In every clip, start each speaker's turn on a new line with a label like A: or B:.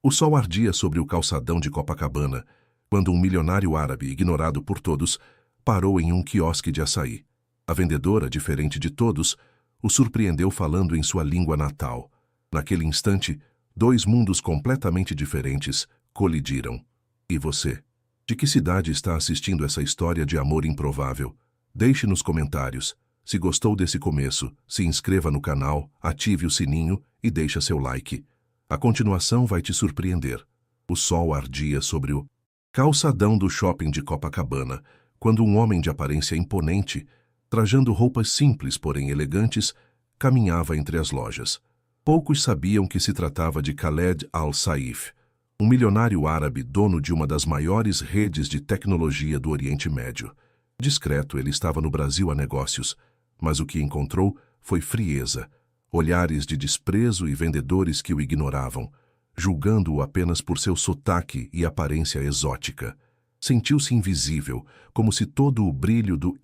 A: O sol ardia sobre o calçadão de Copacabana, quando um milionário árabe, ignorado por todos, parou em um quiosque de açaí. A vendedora, diferente de todos, o surpreendeu falando em sua língua natal. Naquele instante, dois mundos completamente diferentes colidiram. E você? De que cidade está assistindo essa história de amor improvável? Deixe nos comentários. Se gostou desse começo, se inscreva no canal, ative o sininho e deixe seu like. A continuação vai te surpreender. O sol ardia sobre o calçadão do shopping de Copacabana, quando um homem de aparência imponente, trajando roupas simples porém elegantes, caminhava entre as lojas. Poucos sabiam que se tratava de Khaled Al-Saif, um milionário árabe dono de uma das maiores redes de tecnologia do Oriente Médio. Discreto, ele estava no Brasil a negócios, mas o que encontrou foi frieza, olhares de desprezo e vendedores que o ignoravam, julgando-o apenas por seu sotaque e aparência exótica. Sentiu-se invisível, como se todo o brilho do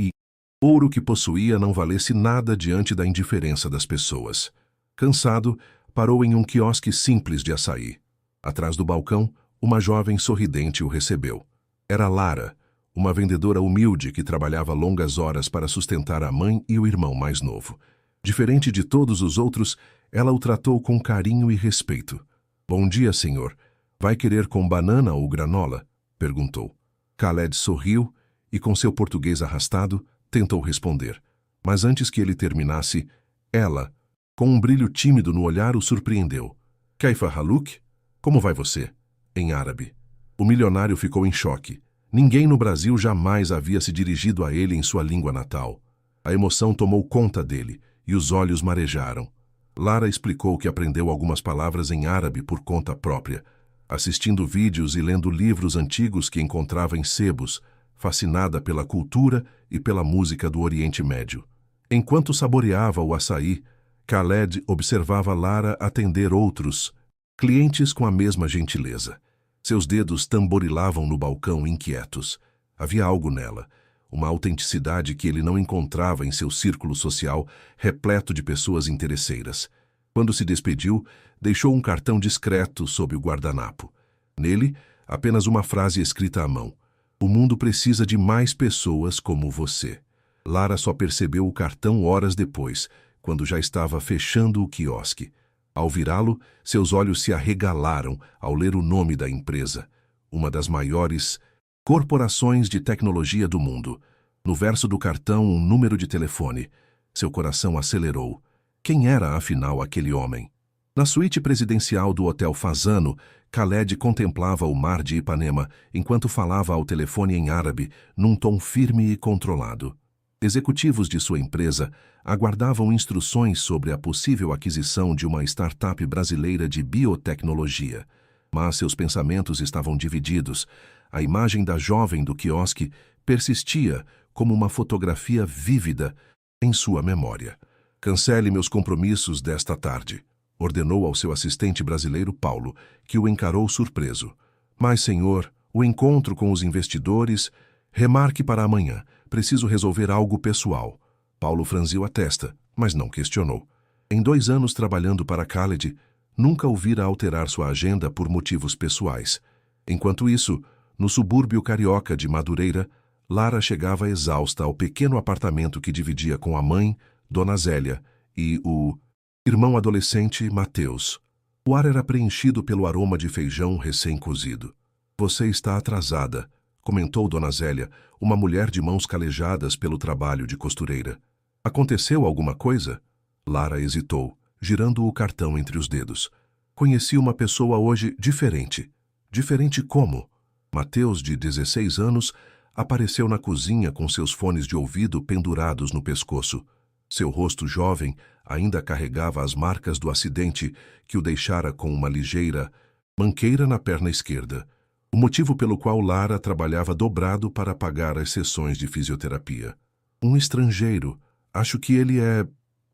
A: ouro que possuía não valesse nada diante da indiferença das pessoas. Cansado, parou em um quiosque simples de açaí. Atrás do balcão, uma jovem sorridente o recebeu. Era Lara, uma vendedora humilde que trabalhava longas horas para sustentar a mãe e o irmão mais novo. Diferente de todos os outros, ela o tratou com carinho e respeito. "Bom dia, senhor. Vai querer com banana ou granola?" perguntou. Khaled sorriu e, com seu português arrastado, tentou responder. Mas antes que ele terminasse, ela, com um brilho tímido no olhar, o surpreendeu. "Kaifa haluk? Como vai você?" em árabe. O milionário ficou em choque. Ninguém no Brasil jamais havia se dirigido a ele em sua língua natal. A emoção tomou conta dele e os olhos marejaram. Lara explicou que aprendeu algumas palavras em árabe por conta própria, assistindo vídeos e lendo livros antigos que encontrava em sebos, fascinada pela cultura e pela música do Oriente Médio. Enquanto saboreava o açaí, Khaled observava Lara atender outros clientes com a mesma gentileza. Seus dedos tamborilavam no balcão inquietos. Havia algo nela, uma autenticidade que ele não encontrava em seu círculo social repleto de pessoas interesseiras. Quando se despediu, deixou um cartão discreto sob o guardanapo. Nele, apenas uma frase escrita à mão. "O mundo precisa de mais pessoas como você." Lara só percebeu o cartão horas depois, quando já estava fechando o quiosque. Ao virá-lo, seus olhos se arregalaram ao ler o nome da empresa, uma das maiores corporações de tecnologia do mundo. No verso do cartão, um número de telefone. Seu coração acelerou. Quem era, afinal, aquele homem? Na suíte presidencial do Hotel Fasano, Khaled contemplava o mar de Ipanema enquanto falava ao telefone em árabe, num tom firme e controlado. Executivos de sua empresa aguardavam instruções sobre a possível aquisição de uma startup brasileira de biotecnologia. Mas seus pensamentos estavam divididos. A imagem da jovem do quiosque persistia como uma fotografia vívida em sua memória. "Cancele meus compromissos desta tarde", ordenou ao seu assistente brasileiro Paulo, que o encarou surpreso. "Mas, senhor, o encontro com os investidores... Remarque para amanhã. Preciso resolver algo pessoal." Paulo franziu a testa, mas não questionou. Em 2 anos trabalhando para Khaled, nunca o vira alterar sua agenda por motivos pessoais. Enquanto isso, no subúrbio carioca de Madureira, Lara chegava exausta ao pequeno apartamento que dividia com a mãe, Dona Zélia, e o irmão adolescente, Mateus. O ar era preenchido pelo aroma de feijão recém-cozido. "Você está atrasada", comentou Dona Zélia, uma mulher de mãos calejadas pelo trabalho de costureira. "Aconteceu alguma coisa?" Lara hesitou, girando o cartão entre os dedos. "Conheci uma pessoa hoje diferente." "Diferente como?" Mateus, de 16 anos, apareceu na cozinha com seus fones de ouvido pendurados no pescoço. Seu rosto jovem ainda carregava as marcas do acidente que o deixara com uma ligeira manqueira na perna esquerda, o motivo pelo qual Lara trabalhava dobrado para pagar as sessões de fisioterapia. "Um estrangeiro. Acho que ele é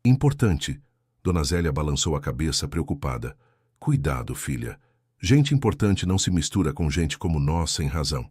A: importante." Dona Zélia balançou a cabeça preocupada. "Cuidado, filha. Gente importante não se mistura com gente como nós sem razão."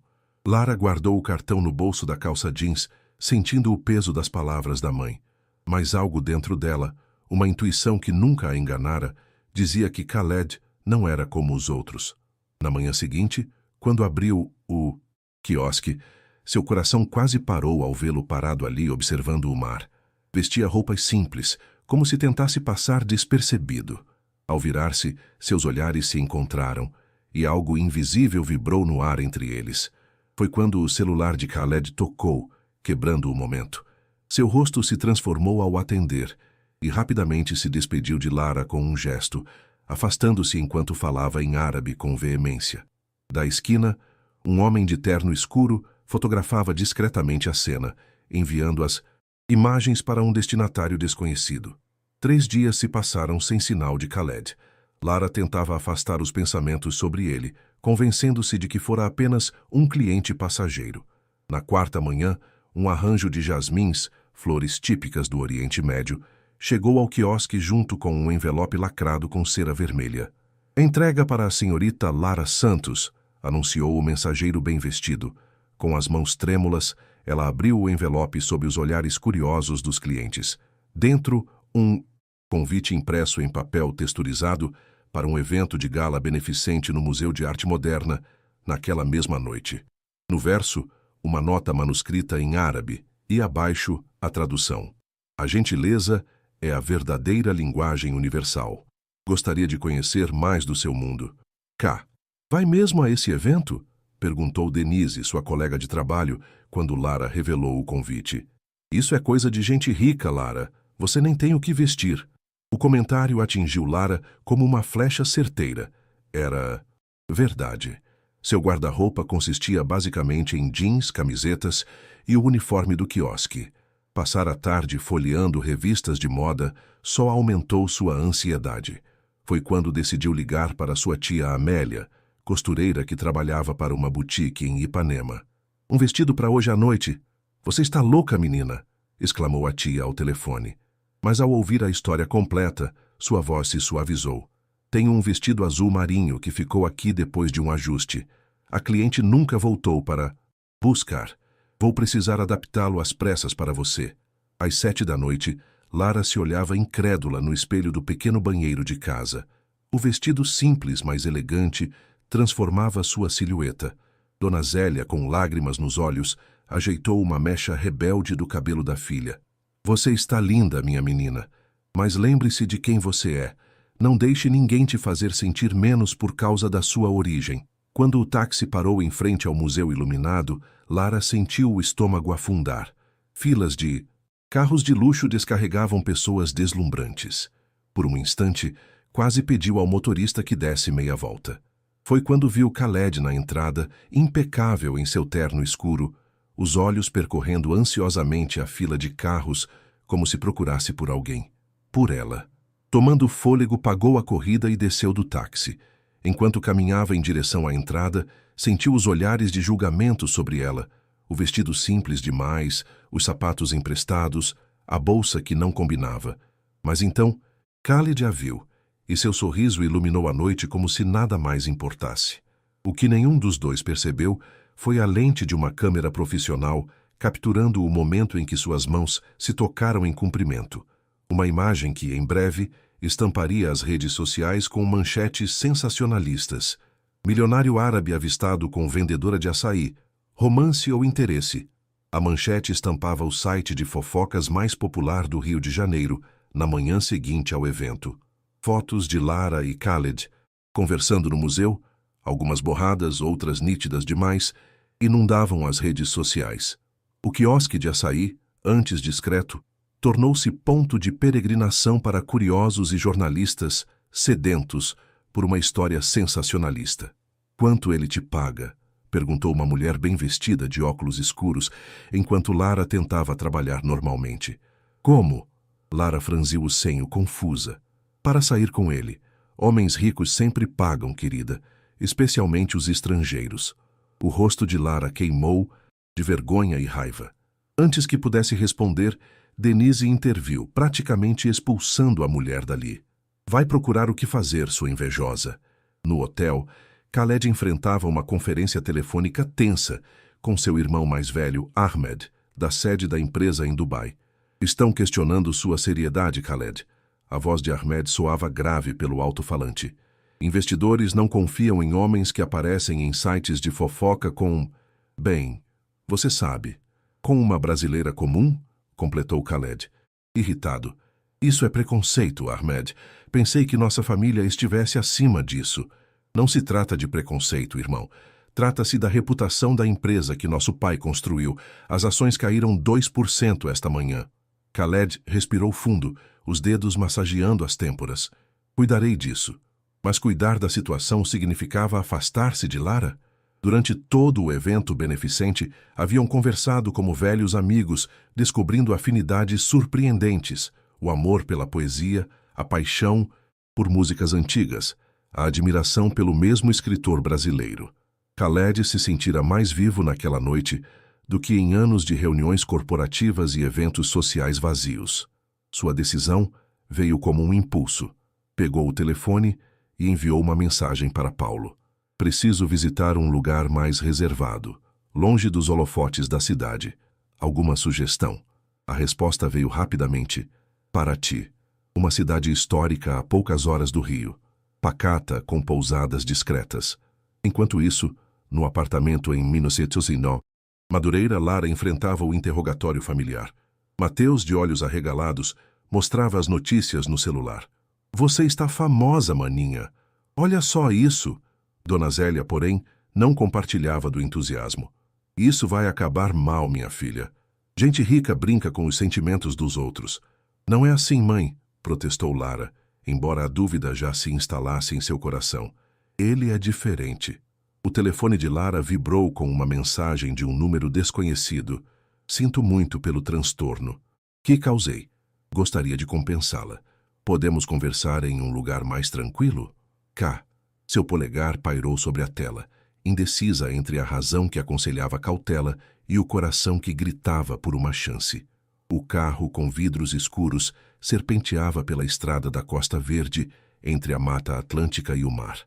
A: Lara guardou o cartão no bolso da calça jeans, sentindo o peso das palavras da mãe. Mas algo dentro dela, uma intuição que nunca a enganara, dizia que Khaled não era como os outros. Na manhã seguinte, quando abriu o quiosque, seu coração quase parou ao vê-lo parado ali observando o mar. Vestia roupas simples, como se tentasse passar despercebido. Ao virar-se, seus olhares se encontraram, e algo invisível vibrou no ar entre eles. Foi quando o celular de Khaled tocou, quebrando o momento. Seu rosto se transformou ao atender, e rapidamente se despediu de Lara com um gesto, afastando-se enquanto falava em árabe com veemência. Da esquina, um homem de terno escuro fotografava discretamente a cena, enviando as imagens para um destinatário desconhecido. 3 dias se passaram sem sinal de Khaled. Lara tentava afastar os pensamentos sobre ele, convencendo-se de que fora apenas um cliente passageiro. Na 4ª manhã, um arranjo de jasmins, flores típicas do Oriente Médio, chegou ao quiosque junto com um envelope lacrado com cera vermelha. Entrega para a senhorita Lara Santos, anunciou o mensageiro bem vestido. Com as mãos trêmulas, ela abriu o envelope sob os olhares curiosos dos clientes. Dentro, um convite impresso em papel texturizado para um evento de gala beneficente no Museu de Arte Moderna, naquela mesma noite. No verso, uma nota manuscrita em árabe e abaixo a tradução. A gentileza é a verdadeira linguagem universal. Gostaria de conhecer mais do seu mundo. K. Vai mesmo a esse evento? Perguntou Denise, sua colega de trabalho, quando Lara revelou o convite. Isso é coisa de gente rica, Lara. Você nem tem o que vestir. O comentário atingiu Lara como uma flecha certeira. Era verdade. Seu guarda-roupa consistia basicamente em jeans, camisetas e o uniforme do quiosque. Passar a tarde folheando revistas de moda só aumentou sua ansiedade. Foi quando decidiu ligar para sua tia Amélia, costureira que trabalhava para uma boutique em Ipanema. Um vestido para hoje à noite? Você está louca, menina? Exclamou a tia ao telefone. Mas ao ouvir a história completa, sua voz se suavizou. Tenho um vestido azul marinho que ficou aqui depois de um ajuste. A cliente nunca voltou para buscar. Vou precisar adaptá-lo às pressas para você. Às 7 da noite, Lara se olhava incrédula no espelho do pequeno banheiro de casa. O vestido simples, mas elegante, transformava sua silhueta. Dona Zélia, com lágrimas nos olhos, ajeitou uma mecha rebelde do cabelo da filha. Você está linda, minha menina, mas lembre-se de quem você é. Não deixe ninguém te fazer sentir menos por causa da sua origem. Quando o táxi parou em frente ao museu iluminado, Lara sentiu o estômago afundar. Filas de carros de luxo descarregavam pessoas deslumbrantes. Por um instante, quase pediu ao motorista que desse meia volta. Foi quando viu Khaled na entrada, impecável em seu terno escuro, os olhos percorrendo ansiosamente a fila de carros, como se procurasse por alguém. Por ela. Tomando fôlego, pagou a corrida e desceu do táxi. Enquanto caminhava em direção à entrada, sentiu os olhares de julgamento sobre ela, o vestido simples demais, os sapatos emprestados, a bolsa que não combinava. Mas então, Khaled a viu, e seu sorriso iluminou a noite como se nada mais importasse. O que nenhum dos dois percebeu foi a lente de uma câmera profissional capturando o momento em que suas mãos se tocaram em cumprimento. Uma imagem que, em breve, estamparia as redes sociais com manchetes sensacionalistas. Milionário árabe avistado com vendedora de açaí. Romance ou interesse. A manchete estampava o site de fofocas mais popular do Rio de Janeiro, na manhã seguinte ao evento. Fotos de Lara e Khaled, conversando no museu, algumas borradas, outras nítidas demais, inundavam as redes sociais. O quiosque de açaí, antes discreto, tornou-se ponto de peregrinação para curiosos e jornalistas sedentos por uma história sensacionalista. Quanto ele te paga? Perguntou uma mulher bem vestida de óculos escuros, enquanto Lara tentava trabalhar normalmente. Como? Lara franziu o senho, confusa. Para sair com ele. Homens ricos sempre pagam, querida, especialmente os estrangeiros. O rosto de Lara queimou de vergonha e raiva. Antes que pudesse responder, Denise interviu, praticamente expulsando a mulher dali. Vai procurar o que fazer, sua invejosa. No hotel, Khaled enfrentava uma conferência telefônica tensa com seu irmão mais velho, Ahmed, da sede da empresa em Dubai. Estão questionando sua seriedade, Khaled. A voz de Ahmed soava grave pelo alto-falante. Investidores não confiam em homens que aparecem em sites de fofoca com... Bem, você sabe. Com uma brasileira comum? Completou Khaled. Irritado. Isso é preconceito, Ahmed. Pensei que nossa família estivesse acima disso. Não se trata de preconceito, irmão. Trata-se da reputação da empresa que nosso pai construiu. As ações caíram 2% esta manhã. Khaled respirou fundo, os dedos massageando as têmporas. Cuidarei disso. Mas cuidar da situação significava afastar-se de Lara? Durante todo o evento beneficente, haviam conversado como velhos amigos, descobrindo afinidades surpreendentes, o amor pela poesia, a paixão por músicas antigas, a admiração pelo mesmo escritor brasileiro. Khaled se sentira mais vivo naquela noite do que em anos de reuniões corporativas e eventos sociais vazios. Sua decisão veio como um impulso. Pegou o telefone e enviou uma mensagem para Paulo. Preciso visitar um lugar mais reservado, longe dos holofotes da cidade. Alguma sugestão? A resposta veio rapidamente. Paraty, uma cidade histórica a poucas horas do Rio, pacata com pousadas discretas. Enquanto isso, no apartamento em Minocetiusino, Madureira Lara enfrentava o interrogatório familiar. Mateus, de olhos arregalados, mostrava as notícias no celular. Você está famosa, maninha. Olha só isso. Dona Zélia, porém, não compartilhava do entusiasmo. Isso vai acabar mal, minha filha. Gente rica brinca com os sentimentos dos outros. Não é assim, mãe, protestou Lara, embora a dúvida já se instalasse em seu coração. Ele é diferente. O telefone de Lara vibrou com uma mensagem de um número desconhecido. Sinto muito pelo transtorno. Que causei. Gostaria de compensá-la. Podemos conversar em um lugar mais tranquilo? K. Seu polegar pairou sobre a tela, indecisa entre a razão que aconselhava cautela e o coração que gritava por uma chance. O carro, com vidros escuros, serpenteava pela estrada da Costa Verde, entre a Mata Atlântica e o mar.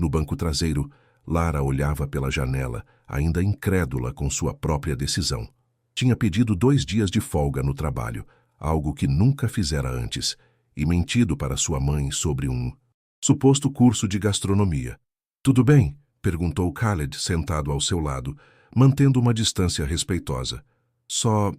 A: No banco traseiro, Lara olhava pela janela, ainda incrédula com sua própria decisão. Tinha pedido 2 dias de folga no trabalho, algo que nunca fizera antes, e mentido para sua mãe sobre um suposto curso de gastronomia. Tudo bem? Perguntou Khaled, sentado ao seu lado, mantendo uma distância respeitosa. Só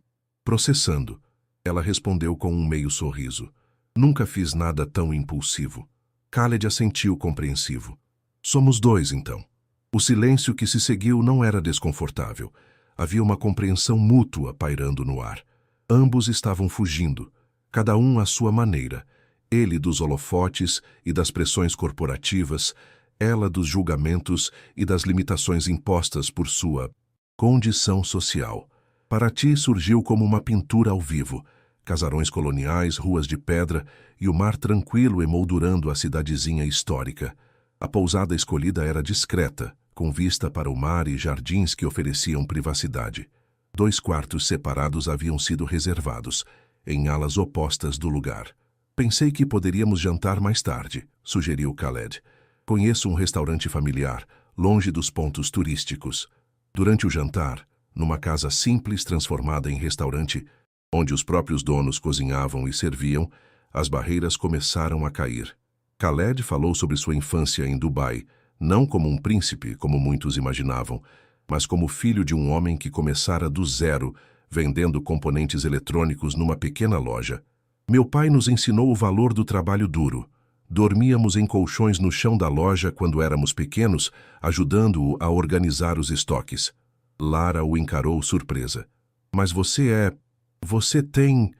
A: processando. Ela respondeu com um meio sorriso. Nunca fiz nada tão impulsivo. Khaled assentiu compreensivo. Somos 2, então. O silêncio que se seguiu não era desconfortável. Havia uma compreensão mútua pairando no ar. Ambos estavam fugindo, cada um à sua maneira. Ele dos holofotes e das pressões corporativas, ela dos julgamentos e das limitações impostas por sua condição social. Paraty surgiu como uma pintura ao vivo, casarões coloniais, ruas de pedra e o mar tranquilo emoldurando a cidadezinha histórica. A pousada escolhida era discreta, com vista para o mar e jardins que ofereciam privacidade. 2 quartos separados haviam sido reservados, em alas opostas do lugar. Pensei que poderíamos jantar mais tarde, sugeriu Khaled. Conheço um restaurante familiar, longe dos pontos turísticos. Durante o jantar, numa casa simples transformada em restaurante, onde os próprios donos cozinhavam e serviam, as barreiras começaram a cair. Khaled falou sobre sua infância em Dubai, não como um príncipe, como muitos imaginavam, mas como filho de um homem que começara do zero, vendendo componentes eletrônicos numa pequena loja. Meu pai nos ensinou o valor do trabalho duro. Dormíamos em colchões no chão da loja quando éramos pequenos, ajudando-o a organizar os estoques. Lara o encarou surpresa. Mas você tem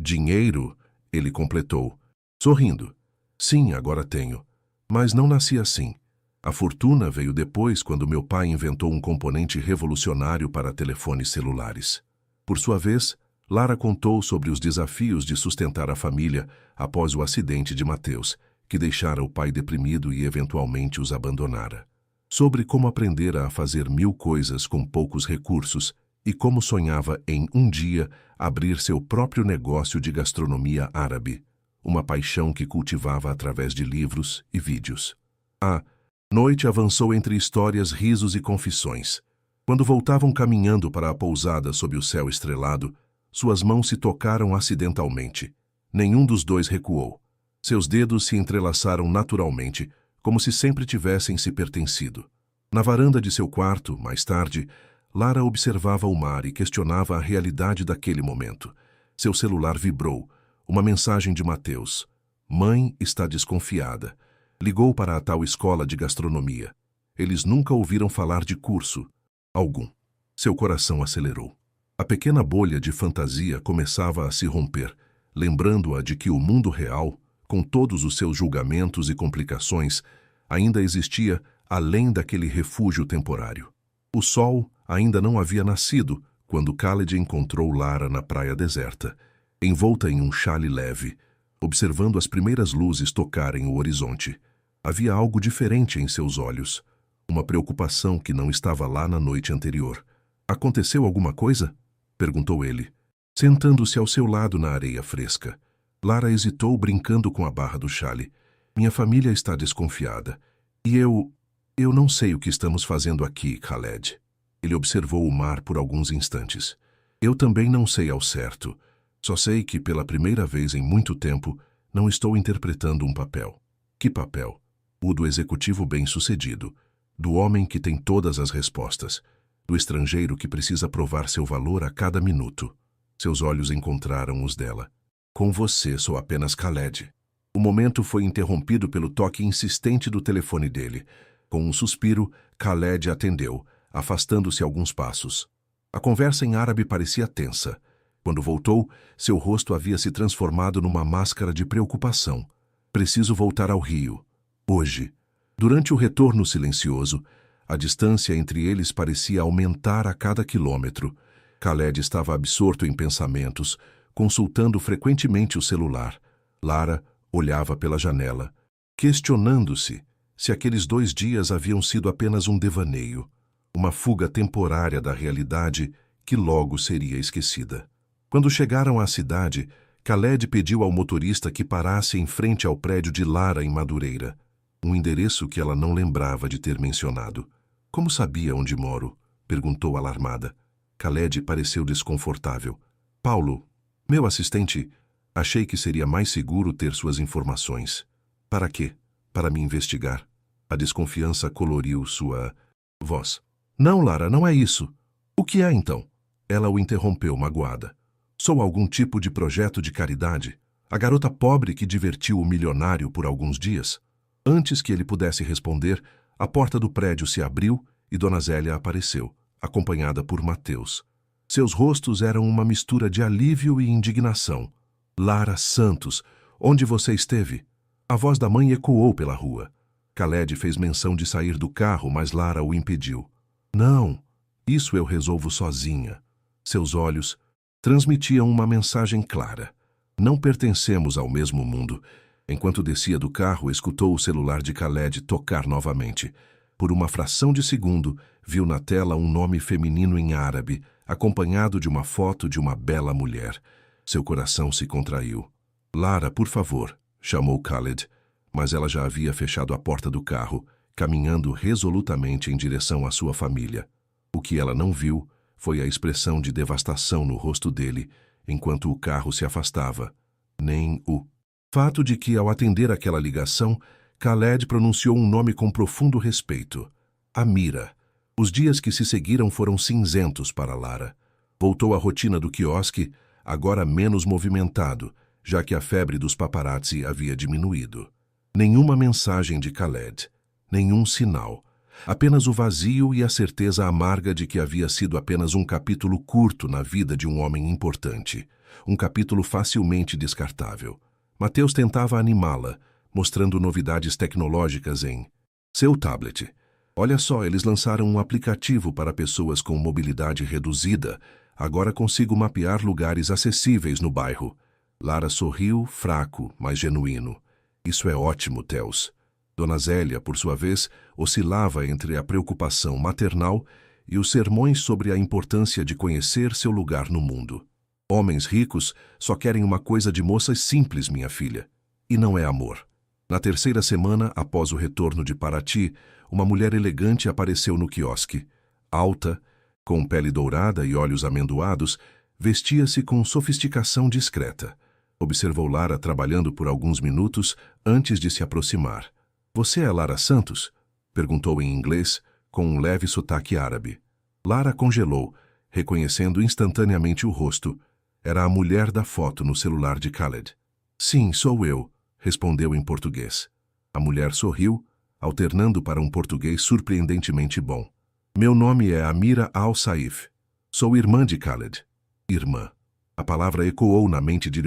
A: dinheiro? Ele completou, sorrindo. Sim, agora tenho. Mas não nasci assim. A fortuna veio depois quando meu pai inventou um componente revolucionário para telefones celulares. Por sua vez, Lara contou sobre os desafios de sustentar a família após o acidente de Mateus, que deixara o pai deprimido e eventualmente os abandonara. Sobre como aprendera a fazer 1000 coisas com poucos recursos e como sonhava em um dia abrir seu próprio negócio de gastronomia árabe, uma paixão que cultivava através de livros e vídeos. A noite avançou entre histórias, risos e confissões. Quando voltavam caminhando para a pousada sob o céu estrelado, suas mãos se tocaram acidentalmente. Nenhum dos dois recuou. Seus dedos se entrelaçaram naturalmente, como se sempre tivessem se pertencido. Na varanda de seu quarto, mais tarde, Lara observava o mar e questionava a realidade daquele momento. Seu celular vibrou. Uma mensagem de Mateus. Mãe está desconfiada. Ligou para a tal escola de gastronomia. Eles nunca ouviram falar de curso algum. Seu coração acelerou. A pequena bolha de fantasia começava a se romper, lembrando-a de que o mundo real, com todos os seus julgamentos e complicações, ainda existia além daquele refúgio temporário. O sol ainda não havia nascido quando Khaled encontrou Lara na praia deserta, envolta em um xale leve, observando as primeiras luzes tocarem o horizonte. Havia algo diferente em seus olhos, uma preocupação que não estava lá na noite anterior. Aconteceu alguma coisa? Perguntou ele, sentando-se ao seu lado na areia fresca. Lara hesitou, brincando com a barra do xale. Minha família está desconfiada. E eu não sei o que estamos fazendo aqui, Khaled. Ele observou o mar por alguns instantes. Eu também não sei ao certo. Só sei que, pela primeira vez em muito tempo, não estou interpretando um papel. Que papel? O do executivo bem-sucedido, do homem que tem todas as respostas, do estrangeiro que precisa provar seu valor a cada minuto. Seus olhos encontraram os dela. Com você sou apenas Khaled. O momento foi interrompido pelo toque insistente do telefone dele. Com um suspiro, Khaled atendeu, afastando-se alguns passos. A conversa em árabe parecia tensa. Quando voltou, seu rosto havia se transformado numa máscara de preocupação. Preciso voltar ao Rio. Hoje. Durante o retorno silencioso, a distância entre eles parecia aumentar a cada quilômetro. Khaled estava absorto em pensamentos, consultando frequentemente o celular. Lara olhava pela janela, questionando-se se aqueles 2 dias haviam sido apenas um devaneio, uma fuga temporária da realidade que logo seria esquecida. Quando chegaram à cidade, Khaled pediu ao motorista que parasse em frente ao prédio de Lara em Madureira, um endereço que ela não lembrava de ter mencionado. Como sabia onde moro? Perguntou alarmada. Khaled pareceu desconfortável. Paulo, meu assistente, achei que seria mais seguro ter suas informações. Para quê? Para me investigar. A desconfiança coloriu sua voz. Não, Lara, não é isso. O que é, então? Ela o interrompeu, magoada. Sou algum tipo de projeto de caridade? A garota pobre que divertiu o milionário por alguns dias? Antes que ele pudesse responder, a porta do prédio se abriu e Dona Zélia apareceu, acompanhada por Mateus. Seus rostos eram uma mistura de alívio e indignação. Lara Santos, onde você esteve? A voz da mãe ecoou pela rua. Khaled fez menção de sair do carro, mas Lara o impediu. Não, isso eu resolvo sozinha. Seus olhos transmitiam uma mensagem clara. Não pertencemos ao mesmo mundo. Enquanto descia do carro, escutou o celular de Khaled tocar novamente. Por uma fração de segundo, viu na tela um nome feminino em árabe, acompanhado de uma foto de uma bela mulher. Seu coração se contraiu. Lara, por favor, chamou Khaled, mas ela já havia fechado a porta do carro, caminhando resolutamente em direção à sua família. O que ela não viu foi a expressão de devastação no rosto dele, enquanto o carro se afastava. Nem o fato de que, ao atender aquela ligação, Khaled pronunciou um nome com profundo respeito. Amira. Os dias que se seguiram foram cinzentos para Lara. Voltou à rotina do quiosque, agora menos movimentado, já que a febre dos paparazzi havia diminuído. Nenhuma mensagem de Khaled, nenhum sinal. Apenas o vazio e a certeza amarga de que havia sido apenas um capítulo curto na vida de um homem importante. Um capítulo facilmente descartável. Mateus tentava animá-la, mostrando novidades tecnológicas em seu tablet. Olha só, eles lançaram um aplicativo para pessoas com mobilidade reduzida. Agora consigo mapear lugares acessíveis no bairro. Lara sorriu, fraco, mas genuíno. Isso é ótimo, Theus. Dona Zélia, por sua vez, oscilava entre a preocupação maternal e os sermões sobre a importância de conhecer seu lugar no mundo. Homens ricos só querem uma coisa de moças simples, minha filha. E não é amor. Na terceira semana, após o retorno de Paraty, uma mulher elegante apareceu no quiosque. Alta, com pele dourada e olhos amendoados, vestia-se com sofisticação discreta. Observou Lara trabalhando por alguns minutos antes de se aproximar. Você é Lara Santos? Perguntou em inglês, com um leve sotaque árabe. Lara congelou, reconhecendo instantaneamente o rosto. Era a mulher da foto no celular de Khaled. Sim, sou eu, respondeu em português. A mulher sorriu, alternando para um português surpreendentemente bom. Meu nome é Amira Al-Saif. Sou irmã de Khaled. Irmã. A palavra ecoou na mente de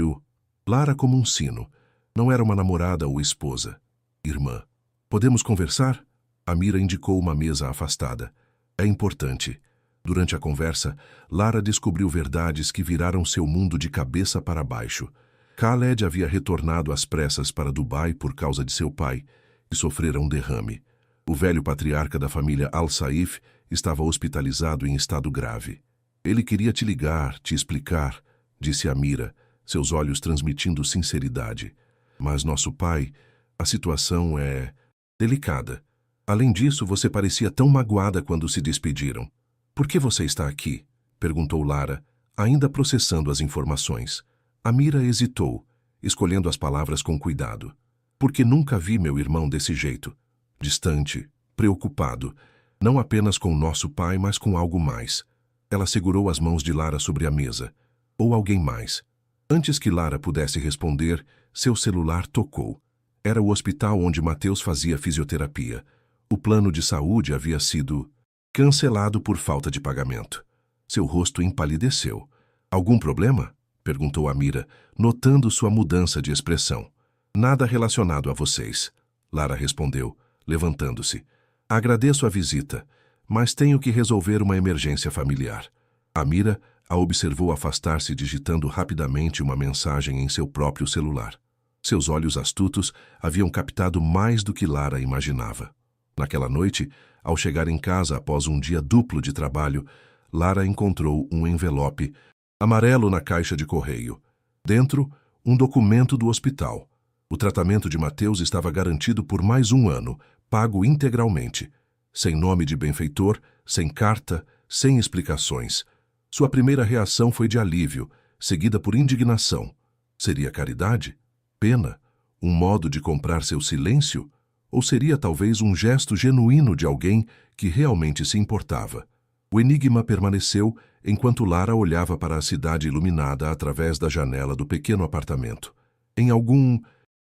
A: Lara como um sino. Não era uma namorada ou esposa. Irmã. Podemos conversar? Amira indicou uma mesa afastada. É importante. Durante a conversa, Lara descobriu verdades que viraram seu mundo de cabeça para baixo. Khaled havia retornado às pressas para Dubai por causa de seu pai, que sofrera um derrame. O velho patriarca da família Al-Saif estava hospitalizado em estado grave. Ele queria te ligar, te explicar, disse Amira, seus olhos transmitindo sinceridade. Mas nosso pai, a situação é delicada. Além disso, você parecia tão magoada quando se despediram. Por que você está aqui? Perguntou Lara, ainda processando as informações. Amira hesitou, escolhendo as palavras com cuidado. Porque nunca vi meu irmão desse jeito. Distante, preocupado, não apenas com nosso pai, mas com algo mais. Ela segurou as mãos de Lara sobre a mesa. Ou alguém mais. Antes que Lara pudesse responder, seu celular tocou. Era o hospital onde Mateus fazia fisioterapia. O plano de saúde havia sido cancelado por falta de pagamento. Seu rosto empalideceu. Algum problema? Perguntou Amira, notando sua mudança de expressão. Nada relacionado a vocês, Lara respondeu, levantando-se. Agradeço a visita, mas tenho que resolver uma emergência familiar. Amira a observou afastar-se digitando rapidamente uma mensagem em seu próprio celular. Seus olhos astutos haviam captado mais do que Lara imaginava. Naquela noite, ao chegar em casa após um dia duplo de trabalho, Lara encontrou um envelope amarelo na caixa de correio. Dentro, um documento do hospital. O tratamento de Mateus estava garantido por mais um ano, pago integralmente. Sem nome de benfeitor, sem carta, sem explicações. Sua primeira reação foi de alívio, seguida por indignação. Seria caridade? Pena? Um modo de comprar seu silêncio? Ou seria talvez um gesto genuíno de alguém que realmente se importava? O enigma permaneceu enquanto Lara olhava para a cidade iluminada através da janela do pequeno apartamento. Em algum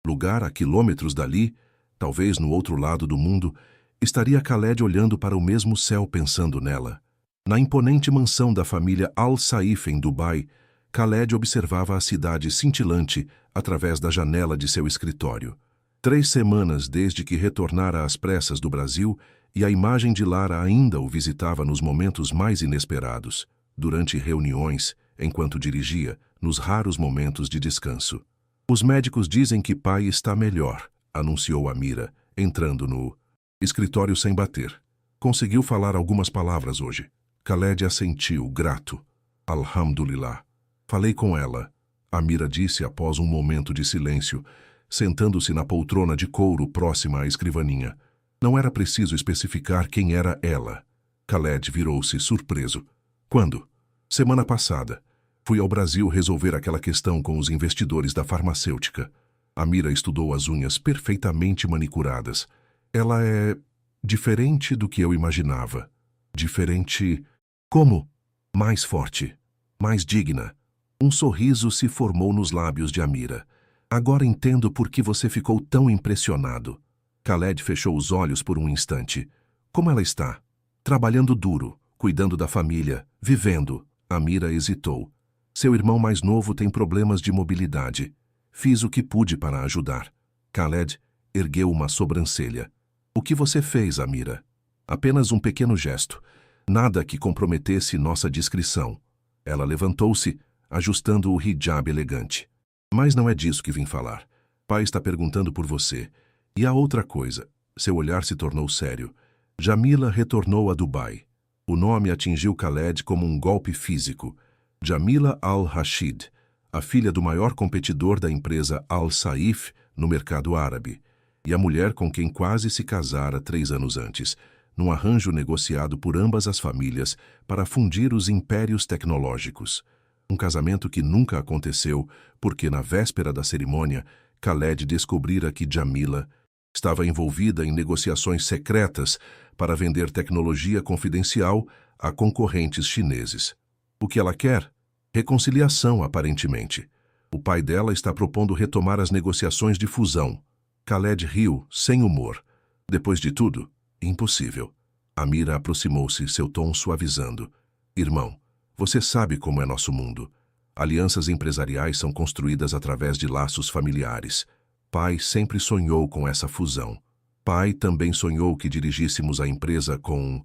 A: lugar a quilômetros dali, talvez no outro lado do mundo, estaria Khaled olhando para o mesmo céu pensando nela. Na imponente mansão da família Al-Saif em Dubai, Khaled observava a cidade cintilante através da janela de seu escritório. 3 semanas desde que retornara às pressas do Brasil e a imagem de Lara ainda o visitava nos momentos mais inesperados, durante reuniões, enquanto dirigia, nos raros momentos de descanso. Os médicos dizem que pai está melhor, anunciou Amira, entrando no escritório sem bater. Conseguiu falar algumas palavras hoje. Khaled assentiu, grato. Alhamdulillah. Falei com ela, Amira disse após um momento de silêncio, sentando-se na poltrona de couro próxima à escrivaninha. Não era preciso especificar quem era ela. Khaled virou-se surpreso. Quando? Semana passada. Fui ao Brasil resolver aquela questão com os investidores da farmacêutica. Amira estudou as unhas perfeitamente manicuradas. Ela é diferente do que eu imaginava. Diferente... Como? Mais forte. Mais digna. Um sorriso se formou nos lábios de Amira. Agora entendo por que você ficou tão impressionado. Khaled fechou os olhos por um instante. Como ela está? Trabalhando duro, cuidando da família, vivendo. Amira hesitou. Seu irmão mais novo tem problemas de mobilidade. Fiz o que pude para ajudar. Khaled ergueu uma sobrancelha. O que você fez, Amira? Apenas um pequeno gesto. Nada que comprometesse nossa discrição. Ela levantou-se, ajustando o hijab elegante. Mas não é disso que vim falar. Pai está perguntando por você. E a outra coisa. Seu olhar se tornou sério. Jamila retornou a Dubai. O nome atingiu Khaled como um golpe físico. Jamila Al-Rashid, a filha do maior competidor da empresa Al-Saif no mercado árabe, e a mulher com quem quase se casara 3 anos antes, num arranjo negociado por ambas as famílias para fundir os impérios tecnológicos. Um casamento que nunca aconteceu porque, na véspera da cerimônia, Khaled descobrira que Jamila Estava envolvida em negociações secretas para vender tecnologia confidencial a concorrentes chineses. O que ela quer? Reconciliação, aparentemente. O pai dela está propondo retomar as negociações de fusão. Khaled riu, sem humor. Depois de tudo, impossível. Amira aproximou-se, seu tom suavizando. Irmão, você sabe como é nosso mundo. Alianças empresariais são construídas através de laços familiares. Pai sempre sonhou com essa fusão. Pai também sonhou que dirigíssemos a empresa com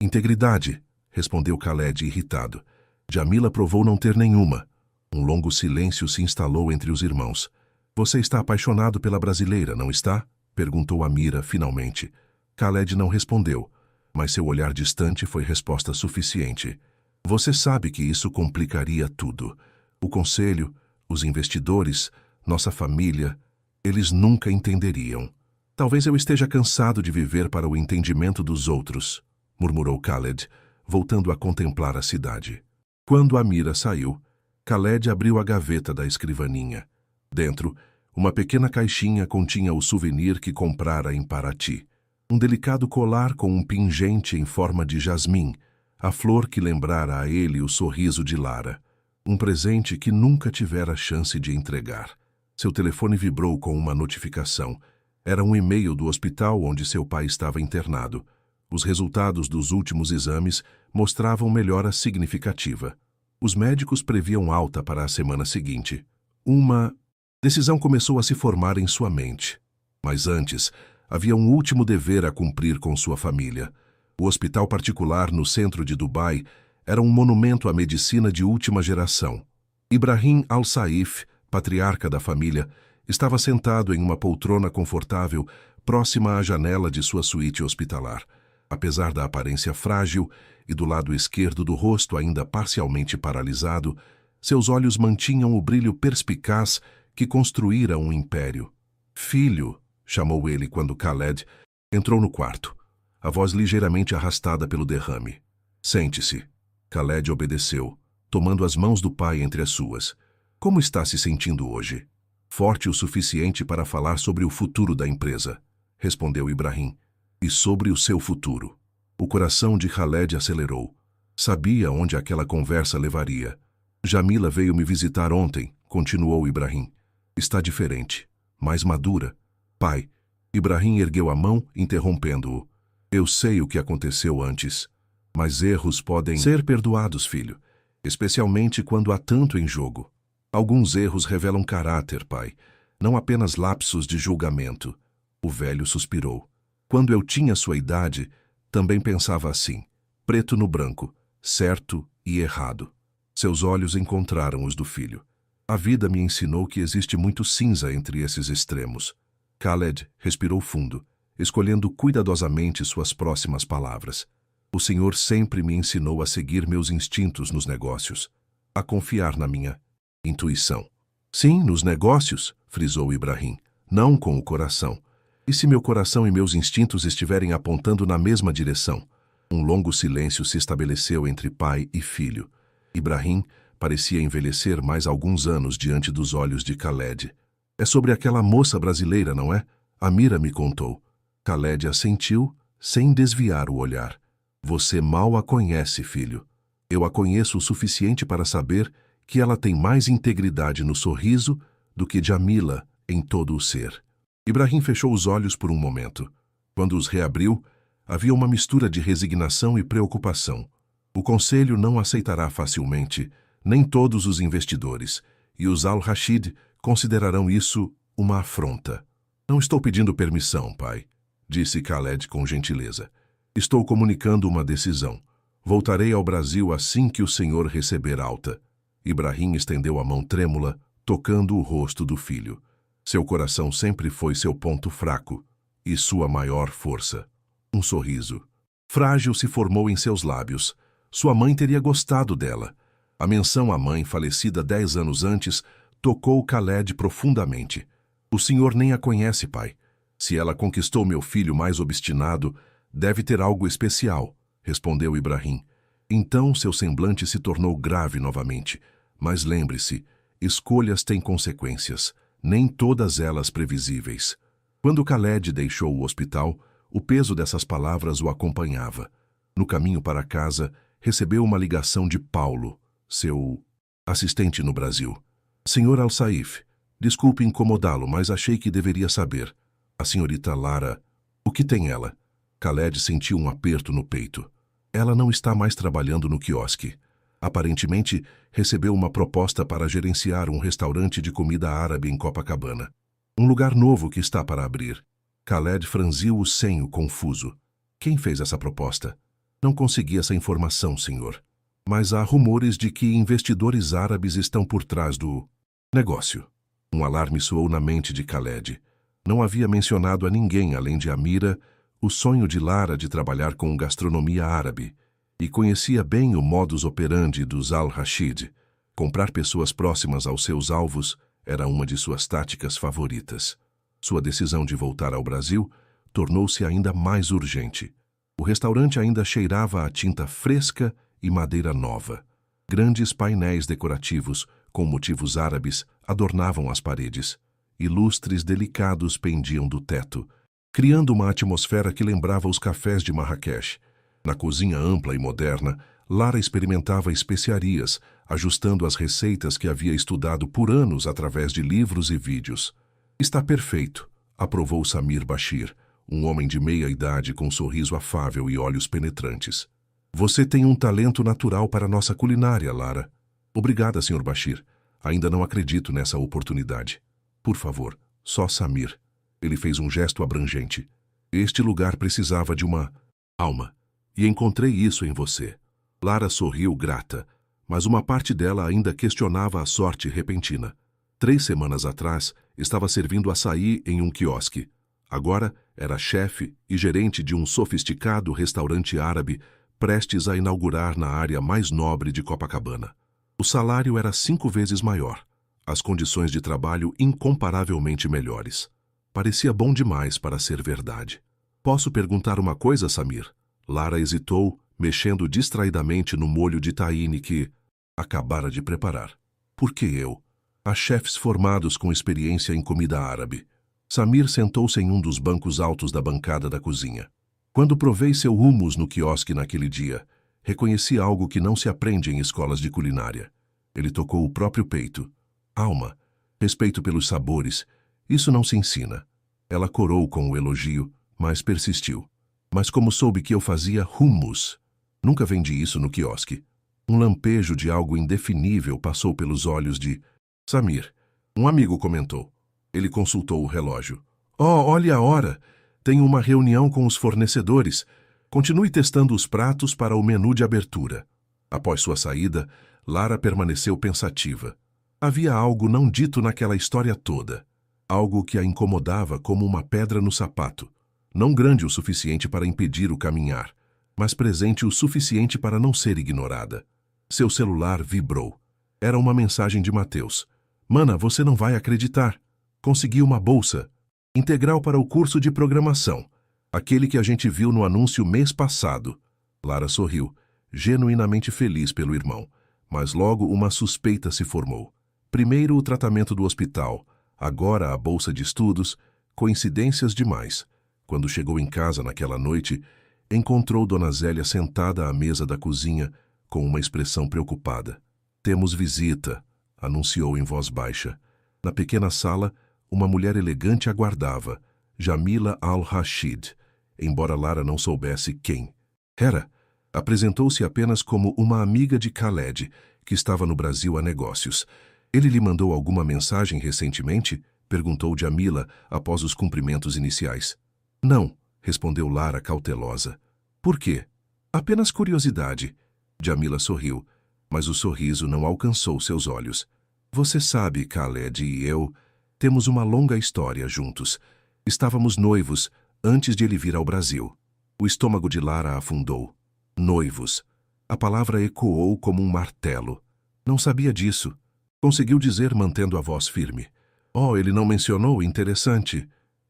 A: integridade, respondeu Khaled irritado. Jamila provou não ter nenhuma. Um longo silêncio se instalou entre os irmãos. Você está apaixonado pela brasileira, não está? Perguntou Amira, finalmente. Khaled não respondeu, mas seu olhar distante foi resposta suficiente. Você sabe que isso complicaria tudo. O conselho, os investidores, nossa família, eles nunca entenderiam. Talvez eu esteja cansado de viver para o entendimento dos outros, murmurou Khaled, voltando a contemplar a cidade. Quando Amira saiu, Khaled abriu a gaveta da escrivaninha. Dentro, uma pequena caixinha continha o souvenir que comprara em Paraty. Um delicado colar com um pingente em forma de jasmim, a flor que lembrara a ele o sorriso de Lara. Um presente que nunca tivera chance de entregar. Seu telefone vibrou com uma notificação. Era um e-mail do hospital onde seu pai estava internado. Os resultados dos últimos exames mostravam melhora significativa. Os médicos previam alta para a semana seguinte. Uma decisão começou a se formar em sua mente. Mas antes, havia um último dever a cumprir com sua família. O hospital particular no centro de Dubai era um monumento à medicina de última geração. Ibrahim Al-Saif, patriarca da família, estava sentado em uma poltrona confortável próxima à janela de sua suíte hospitalar. Apesar da aparência frágil e do lado esquerdo do rosto ainda parcialmente paralisado, seus olhos mantinham o brilho perspicaz que construíra um império. Filho, chamou ele quando Khaled entrou no quarto, a voz ligeiramente arrastada pelo derrame. Sente-se. Khaled obedeceu, tomando as mãos do pai entre as suas. Como está se sentindo hoje? Forte o suficiente para falar sobre o futuro da empresa, respondeu Ibrahim. E sobre o seu futuro. O coração de Khaled acelerou. Sabia onde aquela conversa levaria. Jamila veio me visitar ontem, continuou Ibrahim. Está diferente, mais madura. Pai, Ibrahim ergueu a mão, interrompendo-o. Eu sei o que aconteceu antes, mas erros podem ser perdoados, filho, especialmente quando há tanto em jogo. Alguns erros revelam caráter, pai, não apenas lapsos de julgamento. O velho suspirou. Quando eu tinha sua idade, também pensava assim, preto no branco, certo e errado. Seus olhos encontraram os do filho. A vida me ensinou que existe muito cinza entre esses extremos. Khaled respirou fundo, escolhendo cuidadosamente suas próximas palavras. O Senhor sempre me ensinou a seguir meus instintos nos negócios, a confiar na minha intuição. Sim, nos negócios, frisou Ibrahim, não com o coração. E se meu coração e meus instintos estiverem apontando na mesma direção? Um longo silêncio se estabeleceu entre pai e filho. Ibrahim parecia envelhecer mais alguns anos diante dos olhos de Khaled. É sobre aquela moça brasileira, não é? Amira me contou. Khaled assentiu, sem desviar o olhar. Você mal a conhece, filho. Eu a conheço o suficiente para saber que ela tem mais integridade no sorriso do que Jamila em todo o ser. Ibrahim fechou os olhos por um momento. Quando os reabriu, havia uma mistura de resignação e preocupação. O conselho não aceitará facilmente, nem todos os investidores, e os Al-Rashid considerarão isso uma afronta. Não estou pedindo permissão, pai, disse Khaled com gentileza. Estou comunicando uma decisão. Voltarei ao Brasil assim que o senhor receber alta. Ibrahim estendeu a mão trêmula, tocando o rosto do filho. Seu coração sempre foi seu ponto fraco e sua maior força. Um sorriso frágil se formou em seus lábios. Sua mãe teria gostado dela. A menção à mãe, falecida 10 anos antes, tocou Khaled profundamente. O senhor nem a conhece, pai. Se ela conquistou meu filho mais obstinado, deve ter algo especial, respondeu Ibrahim. Então seu semblante se tornou grave novamente. Mas lembre-se, escolhas têm consequências. Nem todas elas previsíveis. Quando Khaled deixou o hospital, o peso dessas palavras o acompanhava. No caminho para casa, recebeu uma ligação de Paulo, seu assistente no Brasil. Senhor Al-Saif, desculpe incomodá-lo, mas achei que deveria saber. A senhorita Lara, o que tem ela? Khaled sentiu um aperto no peito. Ela não está mais trabalhando no quiosque. Aparentemente, recebeu uma proposta para gerenciar um restaurante de comida árabe em Copacabana. Um lugar novo que está para abrir. Khaled franziu o senho, confuso. Quem fez essa proposta? Não consegui essa informação, senhor. Mas há rumores de que investidores árabes estão por trás do negócio. Um alarme soou na mente de Khaled. Não havia mencionado a ninguém, além de Amira, o sonho de Lara de trabalhar com gastronomia árabe, e conhecia bem o modus operandi dos Al-Rashid. Comprar pessoas próximas aos seus alvos era uma de suas táticas favoritas. Sua decisão de voltar ao Brasil tornou-se ainda mais urgente. O restaurante ainda cheirava a tinta fresca e madeira nova. Grandes painéis decorativos com motivos árabes adornavam as paredes, e lustres delicados pendiam do teto, criando uma atmosfera que lembrava os cafés de Marrakech. Na cozinha ampla e moderna, Lara experimentava especiarias, ajustando as receitas que havia estudado por anos através de livros e vídeos. Está perfeito, aprovou Samir Bashir, um homem de meia idade com um sorriso afável e olhos penetrantes. Você tem um talento natural para nossa culinária, Lara. Obrigada, Sr. Bashir. Ainda não acredito nessa oportunidade. Por favor, só Samir. Ele fez um gesto abrangente. Este lugar precisava de uma alma, e encontrei isso em você. Lara sorriu grata, mas uma parte dela ainda questionava a sorte repentina. 3 semanas atrás, estava servindo açaí em um quiosque. Agora, era chefe e gerente de um sofisticado restaurante árabe prestes a inaugurar na área mais nobre de Copacabana. O salário era 5 vezes maior, as condições de trabalho incomparavelmente melhores. Parecia bom demais para ser verdade. Posso perguntar uma coisa, Samir? Lara hesitou, mexendo distraidamente no molho de tahine que acabara de preparar. Por que eu? Há chefes formados com experiência em comida árabe. Samir sentou-se em um dos bancos altos da bancada da cozinha. Quando provei seu hummus no quiosque naquele dia, reconheci algo que não se aprende em escolas de culinária. Ele tocou o próprio peito. Alma, respeito pelos sabores, isso não se ensina. Ela corou com o elogio, mas persistiu. Mas como soube que eu fazia hummus? Nunca vendi isso no quiosque. Um lampejo de algo indefinível passou pelos olhos de Samir. Um amigo comentou. Ele consultou o relógio. Oh, olhe a hora! Tenho uma reunião com os fornecedores. Continue testando os pratos para o menu de abertura. Após sua saída, Lara permaneceu pensativa. Havia algo não dito naquela história toda. Algo que a incomodava como uma pedra no sapato. Não grande o suficiente para impedir o caminhar, mas presente o suficiente para não ser ignorada. Seu celular vibrou. Era uma mensagem de Mateus. Mana, você não vai acreditar. Consegui uma bolsa integral para o curso de programação. Aquele que a gente viu no anúncio mês passado. Lara sorriu, genuinamente feliz pelo irmão. Mas logo uma suspeita se formou. Primeiro o tratamento do hospital, agora a bolsa de estudos, coincidências demais. Quando chegou em casa naquela noite, encontrou Dona Zélia sentada à mesa da cozinha com uma expressão preocupada. Temos visita, anunciou em voz baixa. Na pequena sala, uma mulher elegante aguardava, Jamila Al-Rashid, embora Lara não soubesse quem. Hera apresentou-se apenas como uma amiga de Khaled, que estava no Brasil a negócios. Ele lhe mandou alguma mensagem recentemente? Perguntou Jamila após os cumprimentos iniciais. Não, respondeu Lara cautelosa. Por quê? Apenas curiosidade. Jamila sorriu, mas o sorriso não alcançou seus olhos. Você sabe, Khaled e eu temos uma longa história juntos. Estávamos noivos antes de ele vir ao Brasil. O estômago de Lara afundou. Noivos. A palavra ecoou como um martelo. Não sabia disso. Conseguiu dizer mantendo a voz firme. Oh, ele não mencionou? Interessante.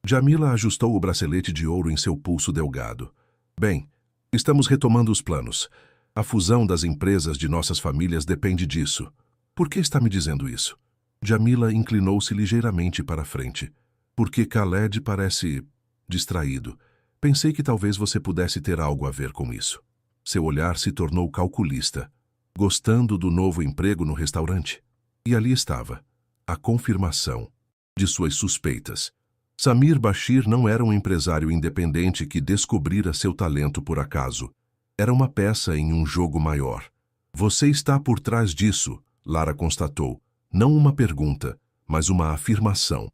A: Jamila ajustou o bracelete de ouro em seu pulso delgado. Bem, estamos retomando os planos. A fusão das empresas de nossas famílias depende disso. Por que está me dizendo isso? Jamila inclinou-se ligeiramente para a frente. Porque Khaled parece distraído. Pensei que talvez você pudesse ter algo a ver com isso. Seu olhar se tornou calculista, gostando do novo emprego no restaurante. E ali estava, a confirmação de suas suspeitas. Samir Bashir não era um empresário independente que descobrira seu talento por acaso. Era uma peça em um jogo maior. Você está por trás disso, Lara constatou. Não uma pergunta, mas uma afirmação.